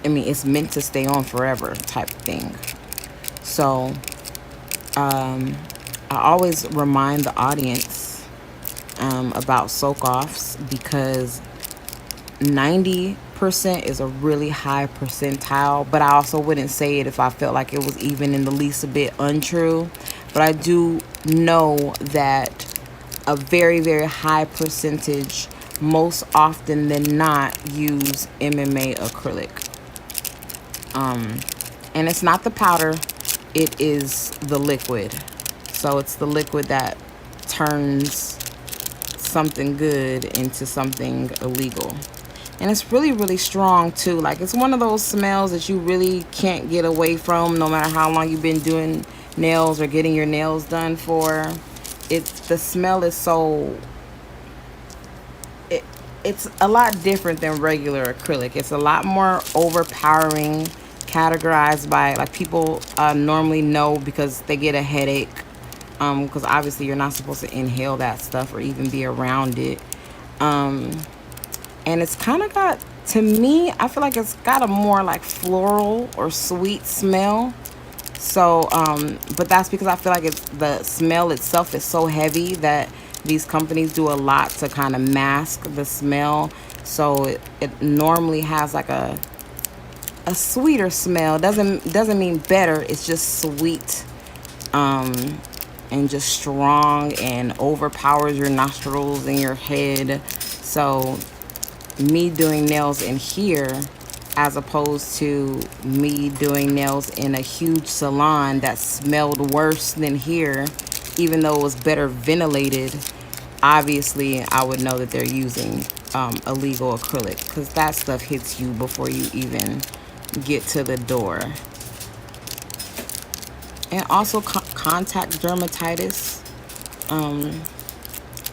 I mean, it's meant to stay on forever type of thing. So I always remind the audience about soak offs, because 90% is a really high percentile, but I also wouldn't say it if I felt like it was even in the least a bit untrue. But I do know that a very, very high percentage, most often than not, use MMA acrylic. And it's not the powder, it is the liquid. So it's the liquid that turns something good into something illegal. And it's really, really strong too. Like, it's one of those smells that you really can't get away from, no matter how long you've been doing nails or getting your nails done for. The smell is so, it's a lot different than regular acrylic. It's a lot more overpowering, categorized by, like, people normally know because they get a headache, because obviously you're not supposed to inhale that stuff or even be around it. And it's kind of got, to me, I feel like it's got a more like floral or sweet smell. So, but that's because I feel like the smell itself is so heavy that these companies do a lot to kind of mask the smell. So it normally has like a sweeter smell. Doesn't mean better. It's just sweet, and just strong, and overpowers your nostrils and your head. So me doing nails in here, as opposed to me doing nails in a huge salon that smelled worse than here, even though it was better ventilated, obviously I would know that they're using illegal acrylic, because that stuff hits you before you even get to the door. And also contact dermatitis,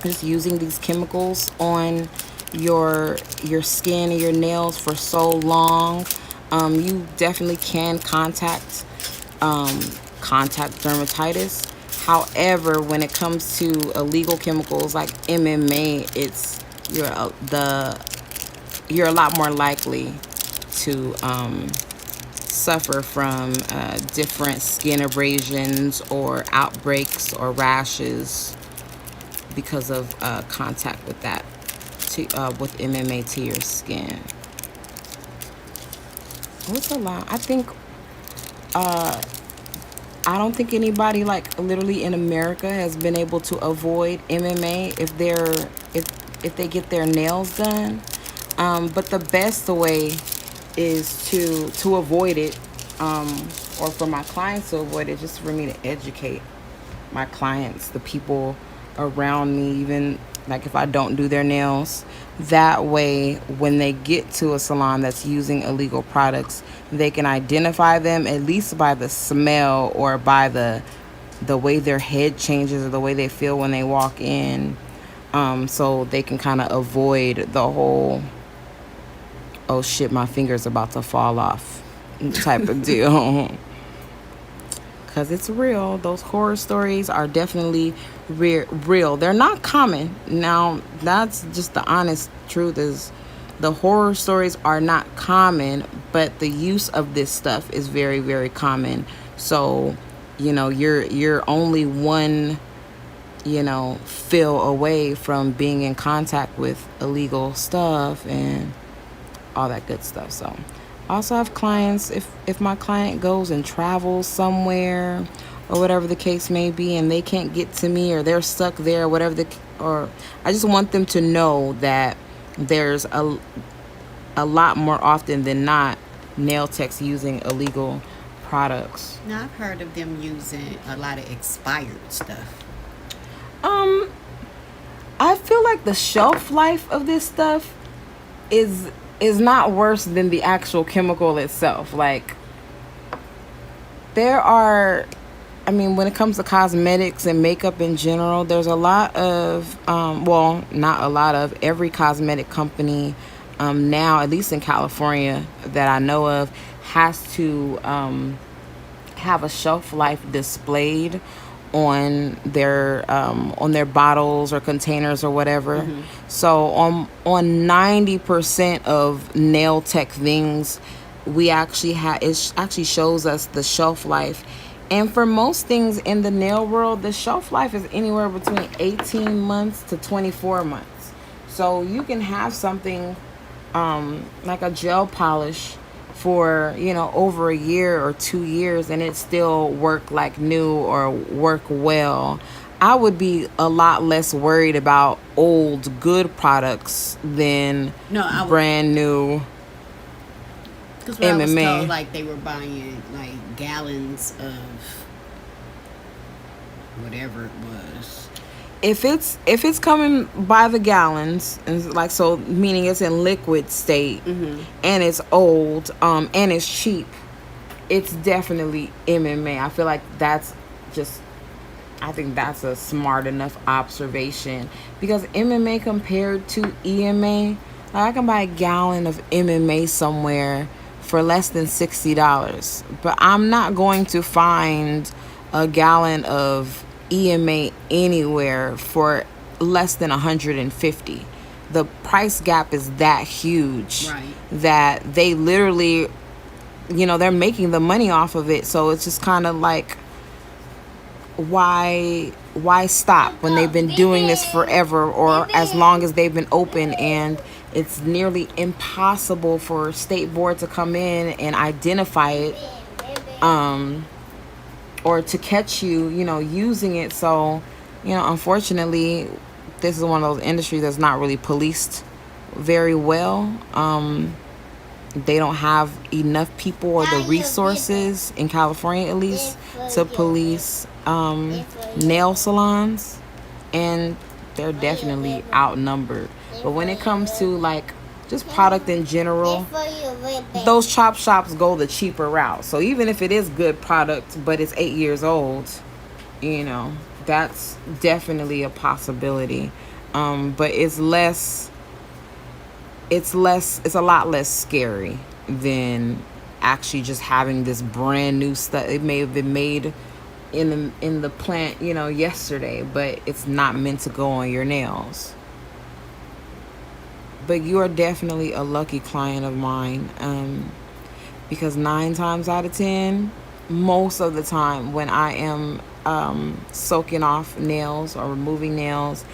just using these chemicals on your skin and your nails for so long, you definitely can contact dermatitis. However, when it comes to illegal chemicals like MMA, you're a lot more likely to suffer from different skin abrasions or outbreaks or rashes because of contact with that, with MMA to your skin. What's a lot? I think I don't think anybody, like, literally in America has been able to avoid MMA if they get their nails done. But the best way is to avoid it, or for my clients to avoid it, just for me to educate my clients, the people around me, even like if I don't do their nails. That way, when they get to a salon that's using illegal products, they can identify them at least by the smell or by the way their head changes or the way they feel when they walk in, so they can kind of avoid the whole, oh shit, my finger's about to fall off type of deal. Because it's real. Those horror stories are definitely real. They're not common. Now, that's just the honest truth, is the horror stories are not common, but the use of this stuff is very, very common. So, you're only one, feel away from being in contact with illegal stuff and all that good stuff. So I also have clients, if my client goes and travels somewhere or whatever the case may be, and they can't get to me, or they're stuck there, or I just want them to know that there's a lot more often than not nail techs using illegal products. Now, I've heard of them using a lot of expired stuff. I feel like the shelf life of this stuff is not worse than the actual chemical itself. Like, there are, when it comes to cosmetics and makeup in general, there's a lot of, not a lot of, every cosmetic company now, at least in California that I know of, has to have a shelf life displayed on their bottles or containers or whatever. Mm-hmm. So on 90% of nail tech things, we actually it actually shows us the shelf life, And for most things in the nail world, the shelf life is anywhere between 18 months to 24 months. So you can have something like a gel polish for, over a year or 2 years and it still work like new or work well. I would be a lot less worried about old good products than brand new. Because I was told like they were buying like gallons of whatever it was. If it's coming by the gallons, and like, so meaning it's in liquid state, and it's old, and it's cheap, it's definitely MMA. I feel like I think that's a smart enough observation, because MMA compared to EMA, like I can buy a gallon of MMA somewhere for less than $60, but I'm not going to find a gallon of EMA anywhere for less than $150. The price gap is that huge, right, that they literally, they're making the money off of it. So it's just kind of like, why stop when they've been doing this forever, or as long as they've been open, and it's nearly impossible for State Board to come in and identify it, or to catch you, using it. So, unfortunately, this is one of those industries that's not really policed very well. They don't have enough people or the resources in California, at least, to police nail salons, and they're definitely outnumbered. But when it comes to like just product in general, those chop shops go the cheaper route. So even if it is good product but it's 8 years old, that's definitely a possibility. But it's a lot less scary than actually just having this brand new stuff. It may have been made in the plant, yesterday, but it's not meant to go on your nails. But you are definitely a lucky client of mine, because 9 times out of 10, most of the time when I am soaking off nails or removing nails,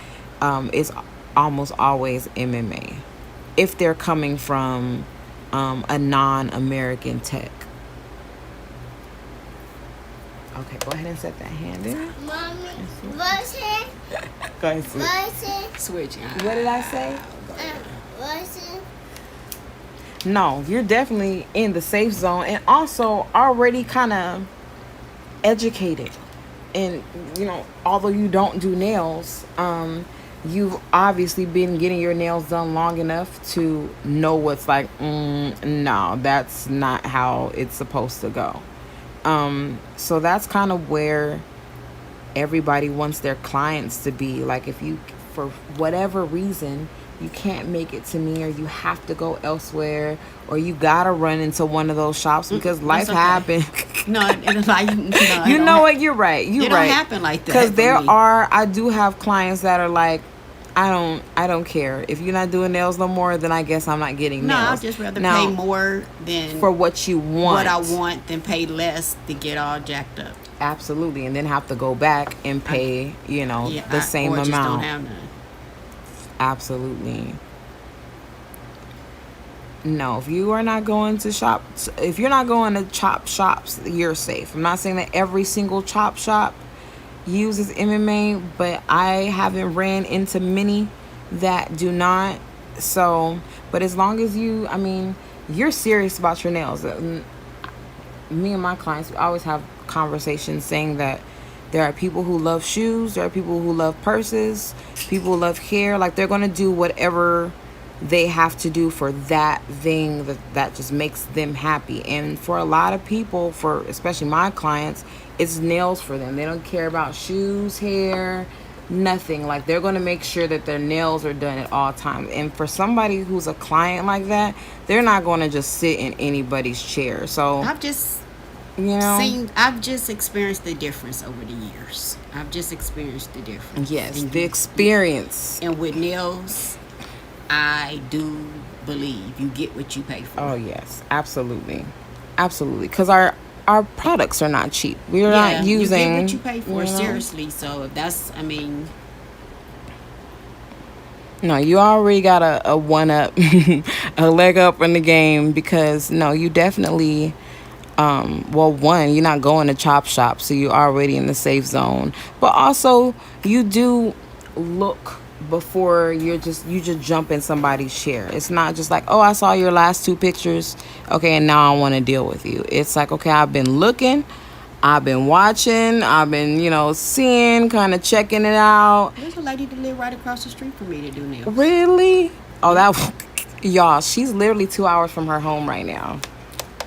it's almost always MMA, if they're coming from a non-American tech. Okay, go ahead and set that hand in. Mommy, what's it? Go ahead, What's it? Switch. What did I say? What's it? No, you're definitely in the safe zone, and also already kind of educated. And although you don't do nails, you've obviously been getting your nails done long enough to know what's like, no, that's not how it's supposed to go. So that's kind of where everybody wants their clients to be. Like, if you, for whatever reason, you can't make it to me, or you have to go elsewhere, or you gotta run into one of those shops because life happens. No, it's like, no, you know what? You're right. You're right. It don't happen like that. Because I do have clients that are like, I don't care if you're not doing nails no more. Then I guess I'm not getting nails. No, I'd just rather pay more than for what you want. What I want than pay less to get all jacked up. Absolutely, and then have to go back and pay, the same amount. Just don't have none. Absolutely. No, if you are not going to shops, if you're not going to chop shops, you're safe. I'm not saying that every single chop shop uses MMA, but I haven't ran into many that do not. So, but as long as you're serious about your nails. Me and my clients, we always have conversations saying that there are people who love shoes, there are people who love purses, people who love hair. Like, they're going to do whatever they have to do for that thing that just makes them happy. And for a lot of people, for especially my clients, it's nails for them. They don't care about shoes, hair, nothing. Like, they're going to make sure that their nails are done at all times. And for somebody who's a client like that, they're not going to just sit in anybody's chair. So I've just experienced the difference over the years. I've just experienced the difference. Yes, the experience. And with nails, I do believe you get what you pay for. Oh, yes, absolutely. Absolutely. Because our our products are not cheap. We're Yeah, not using. you get what you pay for, you know? seriously. So if that's, I mean, No, you already got a one up, a leg up in the game because no, you definitely. Well, one, you're not going to chop shop, so you're already in the safe zone. But also, you do look before you just jump in somebody's chair. It's not just like, oh, I saw your last 2 pictures, okay, and now I want to deal with you. It's like, okay, I've been looking, I've been watching, I've been seeing, kind of checking it out. there's a lady that live right across the street from me to do nails. Really? Oh, that y'all, she's literally 2 hours from her home right now.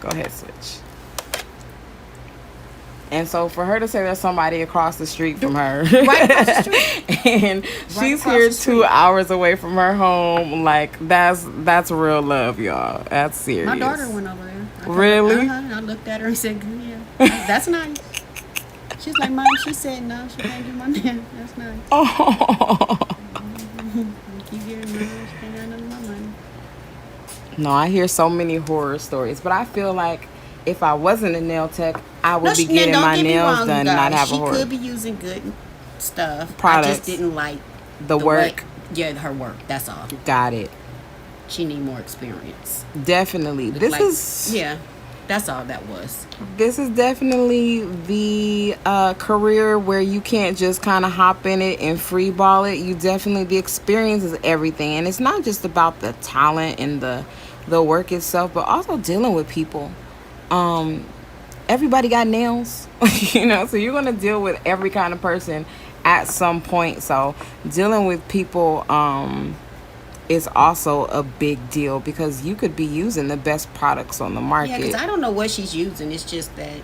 Go ahead, switch. And so for her to say there's somebody across the street from her, Right across the street. and she's across here the street. 2 hours away from her home, like that's real love, y'all. That's serious. My daughter went over there. Really? I looked at her and said, yeah, that's nice. She's like, Mom, she said no, she can't do my nails. That's nice. Oh. Keep getting nails, can't have none of my money. No, I hear so many horror stories, but I feel like if I wasn't a nail tech, I would be getting my nails done and not have a horror. She could be using good stuff. Products. I just didn't like The work. Yeah, her work. That's all. Got it. She need more experience. Definitely. Yeah, that's all that was. This is definitely the career where you can't just kind of hop in it and free ball it. The experience is everything, and it's not just about the talent and the work itself, but also dealing with people. Everybody got nails, so you're gonna deal with every kind of person at some point. So dealing with people is also a big deal because you could be using the best products on the market. Yeah, because I don't know what she's using. It's just that,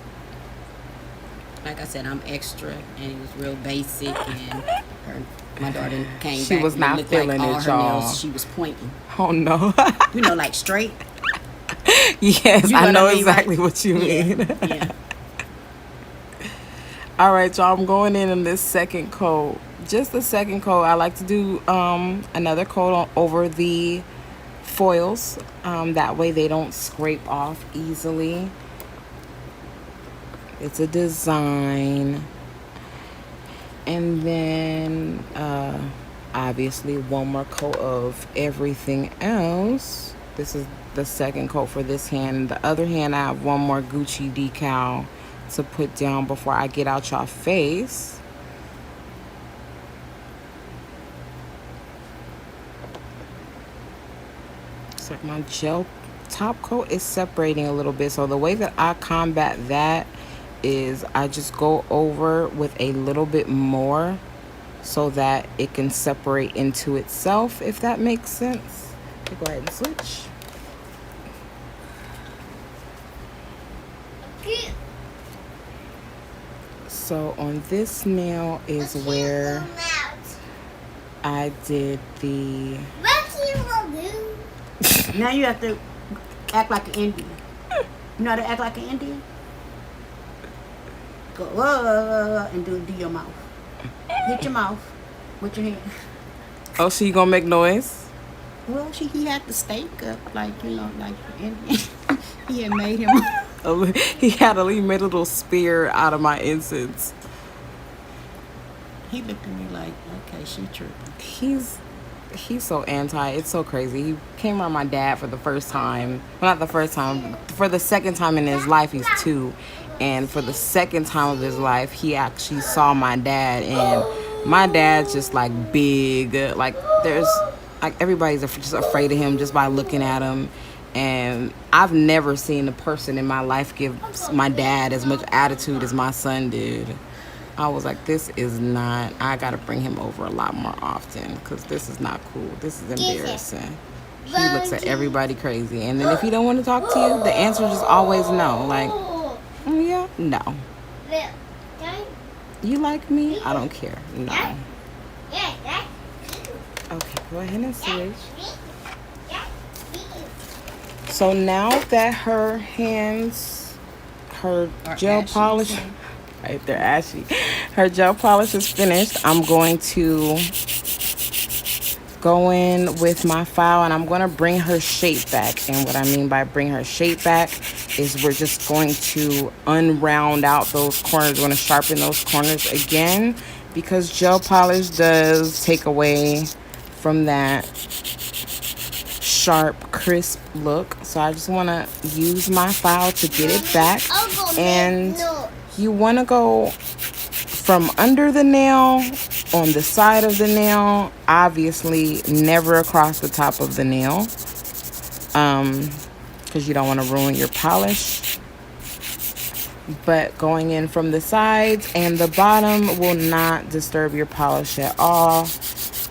like I said, I'm extra, and it was real basic. And my daughter came back. She was and not looked feeling like all it, her y'all. nails she was pointing. Oh no. Like straight. Yes, You know I what know I mean, exactly right? what you mean. Yeah. All right, y'all, I'm going in this second coat. Just the second coat. I like to do another coat over the foils. That way they don't scrape off easily. It's a design. And then obviously one more coat of everything else. This is the second coat for this hand. The other hand, I have one more Gucci decal to put down before I get out y'all face. It's like my gel top coat is separating a little bit. So the way that I combat that is I just go over with a little bit more so that it can separate into itself, if that makes sense. Go ahead and switch. So on this nail is where I did the... Now you have to act like an Indian. You know how to act like an Indian? Go and do your mouth. Hit your mouth with your hand. Oh, so you gonna make noise? Well, he had the steak up like like an Indian. He had made him. He made a little spear out of my incense. He looked at me like, okay, she tripping. He's so anti. It's so crazy. He came around my dad for the first time. Well, not the first time. For the second time in his life, he's 2. And for the second time of his life, he actually saw my dad. And my dad's just like big. Like there's like everybody's just afraid of him just by looking at him. And I've never seen a person in my life give my dad as much attitude as my son did. I was like, this is not, I gotta bring him over a lot more often because this is not cool. This is embarrassing. He looks at everybody crazy. And then if he don't want to talk to you, the answer is just always no. Like, yeah, no. You like me? I don't care. No. Okay, go ahead and switch. So now that her hands, her gel polish, right, they're ashy. Her gel polish is finished. I'm going to go in with my file and I'm going to bring her shape back. And what I mean by bring her shape back is we're just going to unround out those corners. We're going to sharpen those corners again because gel polish does take away from that sharp, crisp look. So I just want to use my file to get it back. And you want to go from under the nail, on the side of the nail, obviously never across the top of the nail, because you don't want to ruin your polish. But going in from the sides and the bottom will not disturb your polish at all.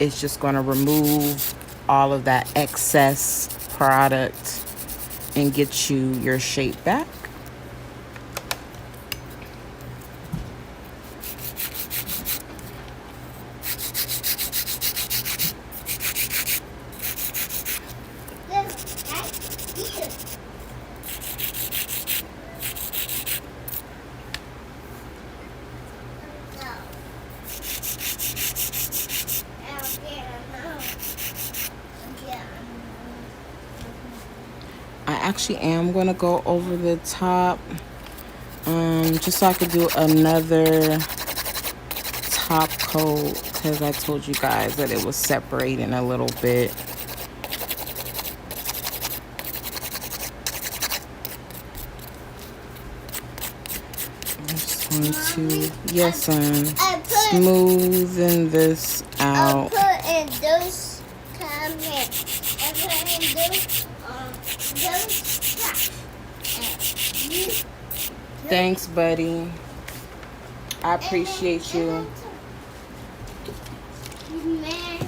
It's just going to remove all of that excess product and get you your shape back. I actually am going to go over the top just so I could do another top coat because I told you guys that it was separating a little bit. I'm just going to, yes, smoothen this out. I put in those comments. I put in those trash. Thanks, buddy. I appreciate you. You man.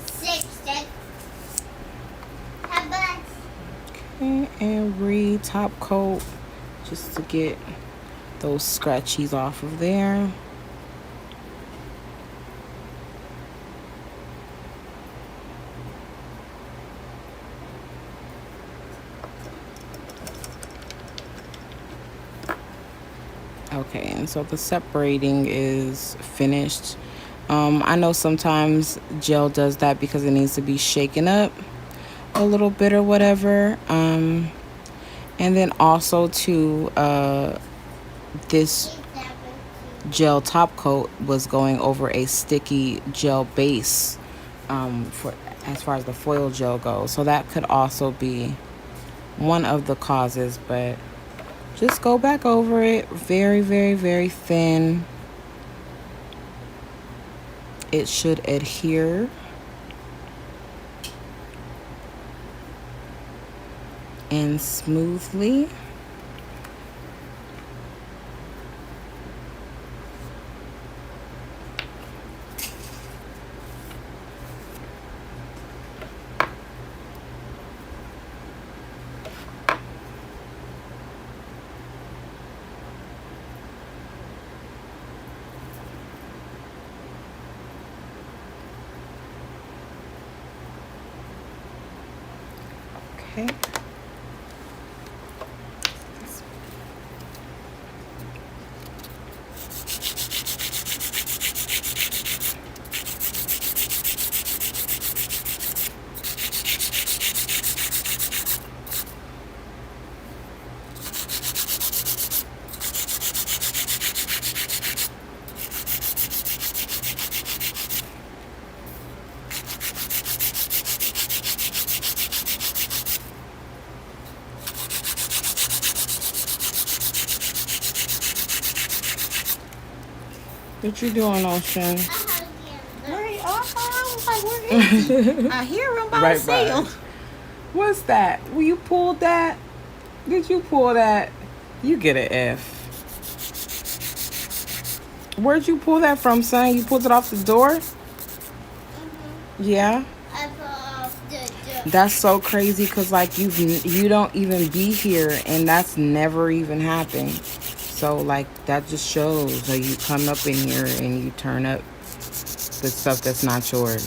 6. How about? Okay, and re-top coat just to get those scratchies off of there. Okay, and so the separating is finished. I know sometimes gel does that because it needs to be shaken up a little bit or whatever. And then also too, this gel top coat was going over a sticky gel base for as far as the foil gel goes. So that could also be one of the causes, but just go back over it very, very, very thin. It should adhere. And smoothly. Okay. What you doing, Ocean? Where is he? I hear him by the seal. What's that? Well, you pulled that? Did you pull that? You get an F. Where'd you pull that from, son? You pulled it off the door? Yeah. I pulled off the door. That's so crazy because like you don't even be here and that's never even happened. So like that just shows that you come up in here and you turn up the stuff that's not yours.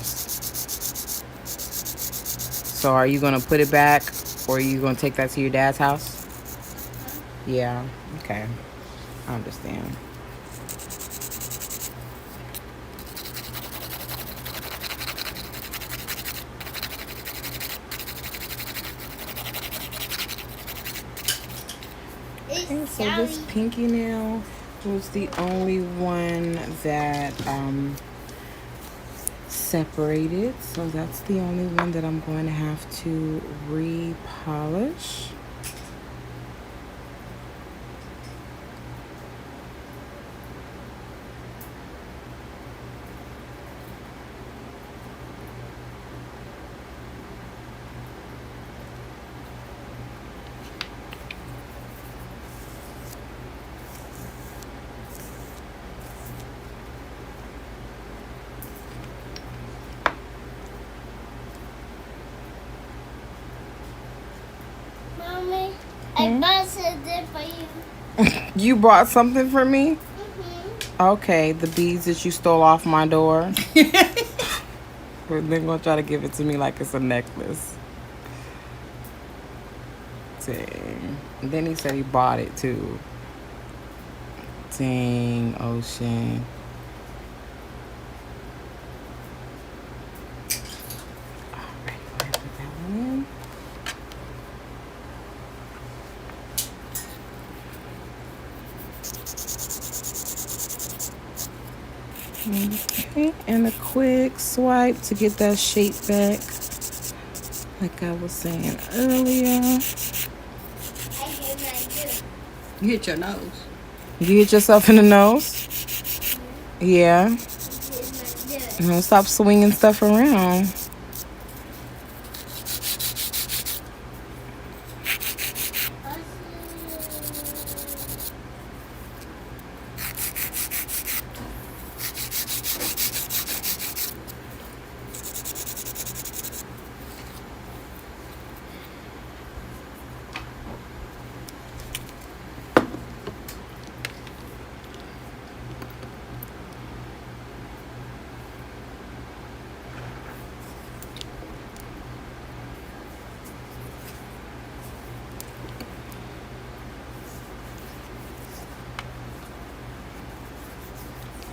So are you gonna put it back or are you gonna take that to your dad's house? Yeah, okay. I understand. So this pinky nail was the only one that separated. So that's the only one that I'm going to have to repolish. Mommy, I bought something for you. You bought something for me? Mm-hmm. Okay, the beads that you stole off my door. They're gonna try to give it to me like it's a necklace. Dang. And then he said he bought it too. Dang, Ocean. Alright, go ahead and put that one in. Okay, and a quick swipe to get that shape back. Like I was saying earlier. I did my do. You hit your nose. You hit yourself in the nose? Yeah. I did my do. Don't stop swinging stuff around.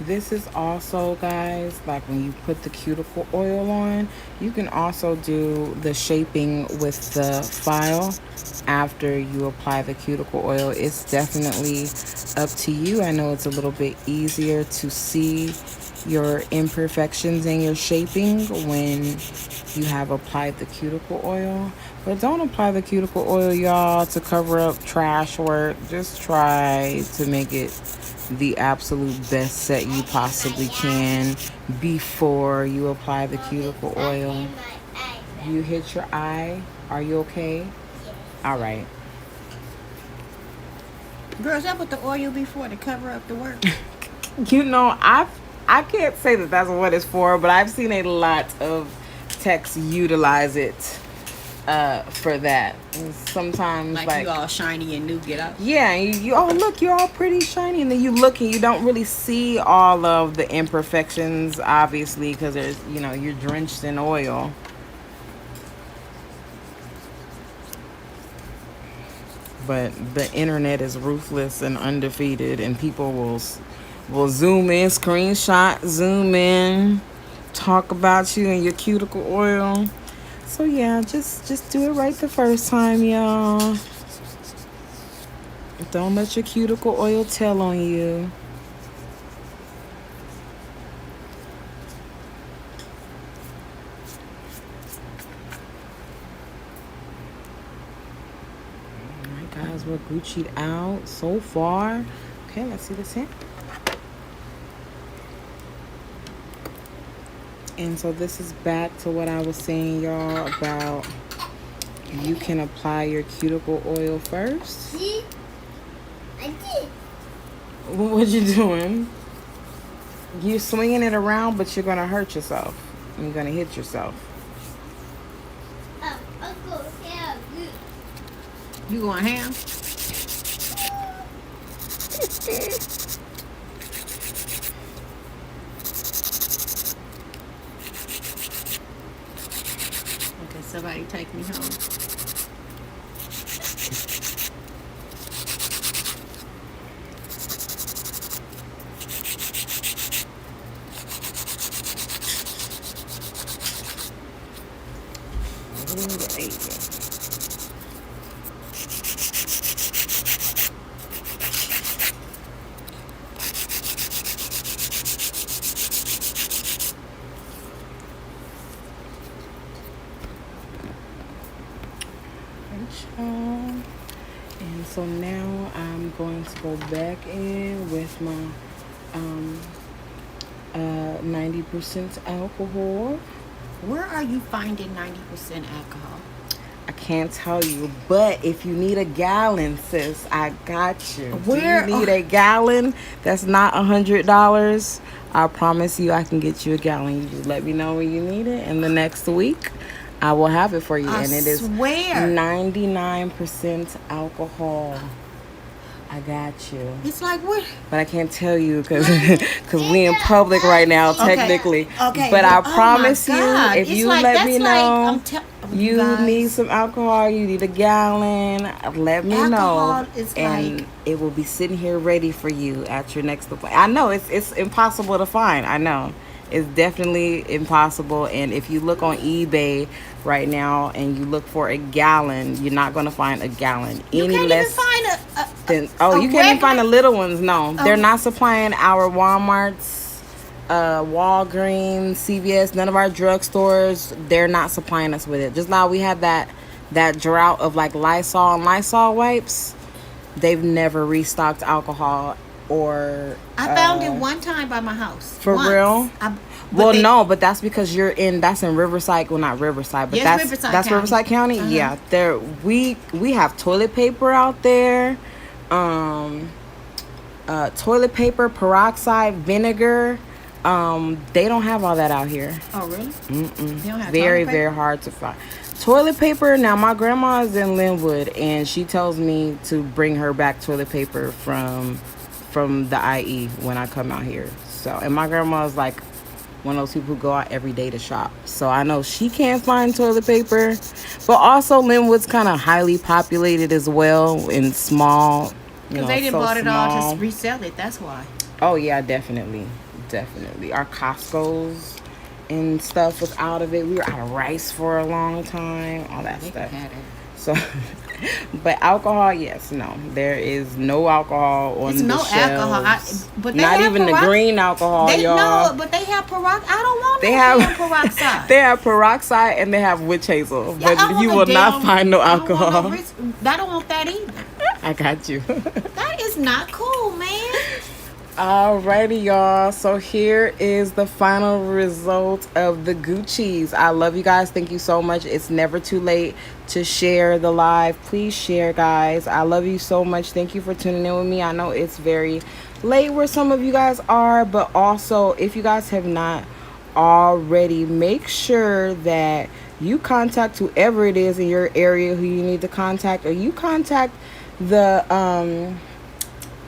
This is also, guys, like when you put the cuticle oil on, you can also do the shaping with the file after you apply the cuticle oil. It's definitely up to you. I know it's a little bit easier to see your imperfections in your shaping when you have applied the cuticle oil. But don't apply the cuticle oil, y'all, to cover up trash work. Just try to make it the absolute best set you possibly can before you apply the cuticle oil. You hit your eye. Are you okay? All right. Girl, is that what the oil be for, to cover up the work? You know, I can't say that that's what it's for, but I've seen a lot of techs utilize it for that. And sometimes Like you all shiny and new, get out. yeah, you oh look, you're all pretty shiny, and then you look and you don't really see all of the imperfections, obviously, because there's, you know, you're drenched in oil. But the internet is ruthless and undefeated, and people will zoom in, screenshot, zoom in, talk about you and your cuticle oil. So yeah, just do it right the first time, y'all. Don't let your cuticle oil tell on you. Alright guys, we're Gucci'd out so far. Okay, let's see this here. And so this is back to what I was saying, y'all, about you can apply your cuticle oil first. See? I did. What you doing? You're swinging it around, but you're going to hurt yourself. You're going to hit yourself. Oh, Uncle, yeah, good. You going ham? Okay, somebody take me home. So now I'm going to go back in with my 90% alcohol. Where are you finding 90% alcohol? I can't tell you, but if you need a gallon, sis, I got you. Where- Do you need a gallon that's not $100? I promise you I can get you a gallon. You just let me know when you need it, and the next week I will have it for you. I And it is swear. 99% alcohol. I got you. It's like what? But I can't tell you because we in public right now, technically. Okay. But I oh my promise you, God. if It's you like- let that's me like, know you you guys, need some alcohol, you need a gallon, let me Alcohol know. is And like- it will be sitting here ready for you at your next appointment. I know it's impossible to find. I know. It's definitely impossible. And if you look on eBay right now and you look for a gallon, you're not going to find a gallon. You can't even find Then, a you can't even regular- find the little ones. No, they're Oh. not supplying our Walmarts, Walgreens, CVS, none of our drugstores. They're not supplying us with it. Just now we had that drought of like Lysol and Lysol wipes. They've never restocked alcohol or. I found it one time by my house. For Once. real? But they- No, but that's because that's in Riverside. Well, not Riverside, but Yes, that's Riverside that's County. Riverside County. Uh-huh. Yeah, there we have toilet paper out there, toilet paper, peroxide, vinegar. They don't have all that out here. Oh, really? They don't have Very, toilet paper? very hard to find. Toilet paper. Now, my grandma is in Linwood, and she tells me to bring her back toilet paper from the IE when I come out here. So, and my grandma is like one of those people who go out every day to shop. So I know she can't find toilet paper, but also Linwood's kind of highly populated as well and small. Because they didn't bought it all to resell it. That's why. Oh yeah, definitely. Our Costco's and stuff was out of it. We were out of rice for a long time. All that They stuff. had it. So, but alcohol, yes, no, there is no alcohol on It's the no shelves. alcohol. But they Not have even the green alcohol, They y'all. no, but they have peroxide. I don't want They no have damn peroxide. They have peroxide and they have witch hazel, Yeah, I but want you no will not damn- find no I don't want alcohol. no I don't want that either. I got you. That is not cool, man. Alrighty, y'all. So here is the final result of the Gucci's. I love you guys. Thank you so much. It's never too late to share the live. Please share, guys. I love you so much. Thank you for tuning in with me. I know it's very late where some of you guys are, but also if you guys have not already, make sure that you contact whoever it is in your area who you need to contact, or you contact the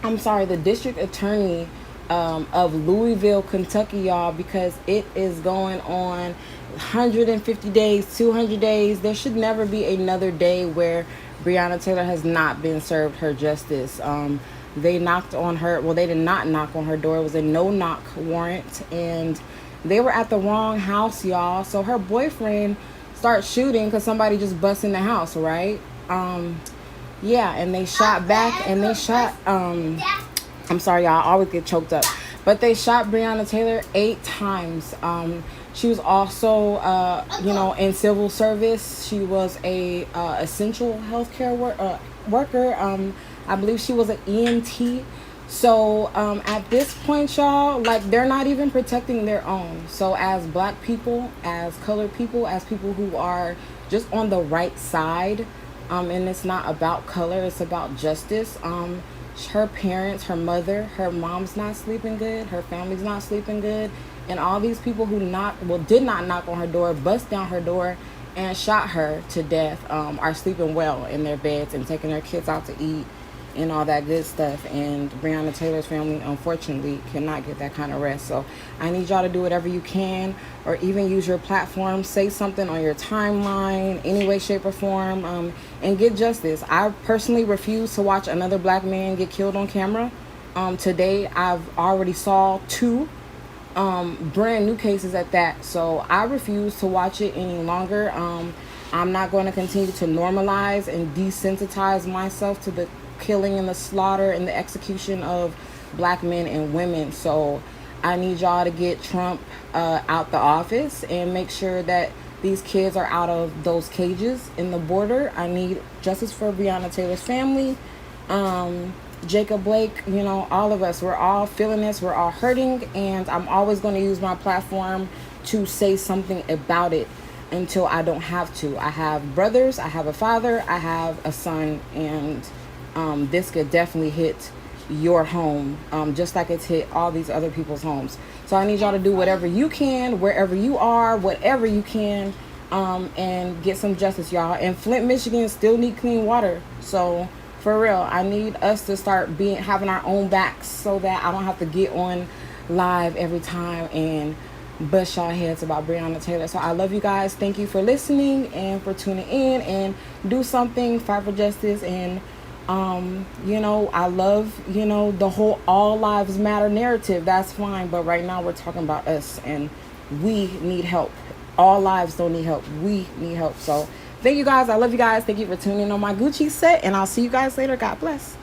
the district attorney of Louisville, Kentucky, y'all, because it is going on 150 days, 200 days. There should never be another day where Breonna Taylor has not been served her justice. They knocked on her. Well, they did not knock on her door. It was a no-knock warrant, and they were at the wrong house, y'all. So her boyfriend starts shooting because somebody just bust in the house, right? Yeah, and they shot back, and they shot, I'm sorry, y'all, I always get choked up, but they shot Breonna Taylor 8 times. She was also, in civil service. She was a essential healthcare worker. I believe she was an EMT. So at this point, y'all, like, they're not even protecting their own. So as black people, as colored people, as people who are just on the right side, and it's not about color, it's about justice. Her parents, her mother, her mom's not sleeping good, her family's not sleeping good, and all these people who did not knock on her door, bust down her door and shot her to death, are sleeping well in their beds and taking their kids out to eat and all that good stuff. And Breonna Taylor's family, unfortunately, cannot get that kind of rest. So I need y'all to do whatever you can, or even use your platform, say something on your timeline, any way, shape, or form, and get justice. I personally refuse to watch another black man get killed on camera. Today, I've already saw 2 brand new cases at that. So I refuse to watch it any longer. I'm not going to continue to normalize and desensitize myself to the killing and the slaughter and the execution of black men and women. So I need y'all to get Trump out the office and make sure that these kids are out of those cages in the border. I need justice for Breonna Taylor's family, Jacob Blake, you know, all of us, we're all feeling this, we're all hurting, and I'm always going to use my platform to say something about it until I don't have to. I have brothers, I have a father, I have a son, and this could definitely hit your home, just like it's hit all these other people's homes. So I need y'all to do whatever you can, wherever you are, whatever you can, and get some justice, y'all. And Flint, Michigan still need clean water. So for real, I need us to start having our own backs so that I don't have to get on live every time and bust y'all heads about Breonna Taylor. So I love you guys. Thank you for listening and for tuning in, and do something, fight for justice. And you know, I love, you know, the whole all lives matter narrative. That's fine, but right now we're talking about us, and we need help. All lives don't need help. We need help. So thank you guys. I love you guys. Thank you for tuning in on my Gucci set, and I'll see you guys later. God bless.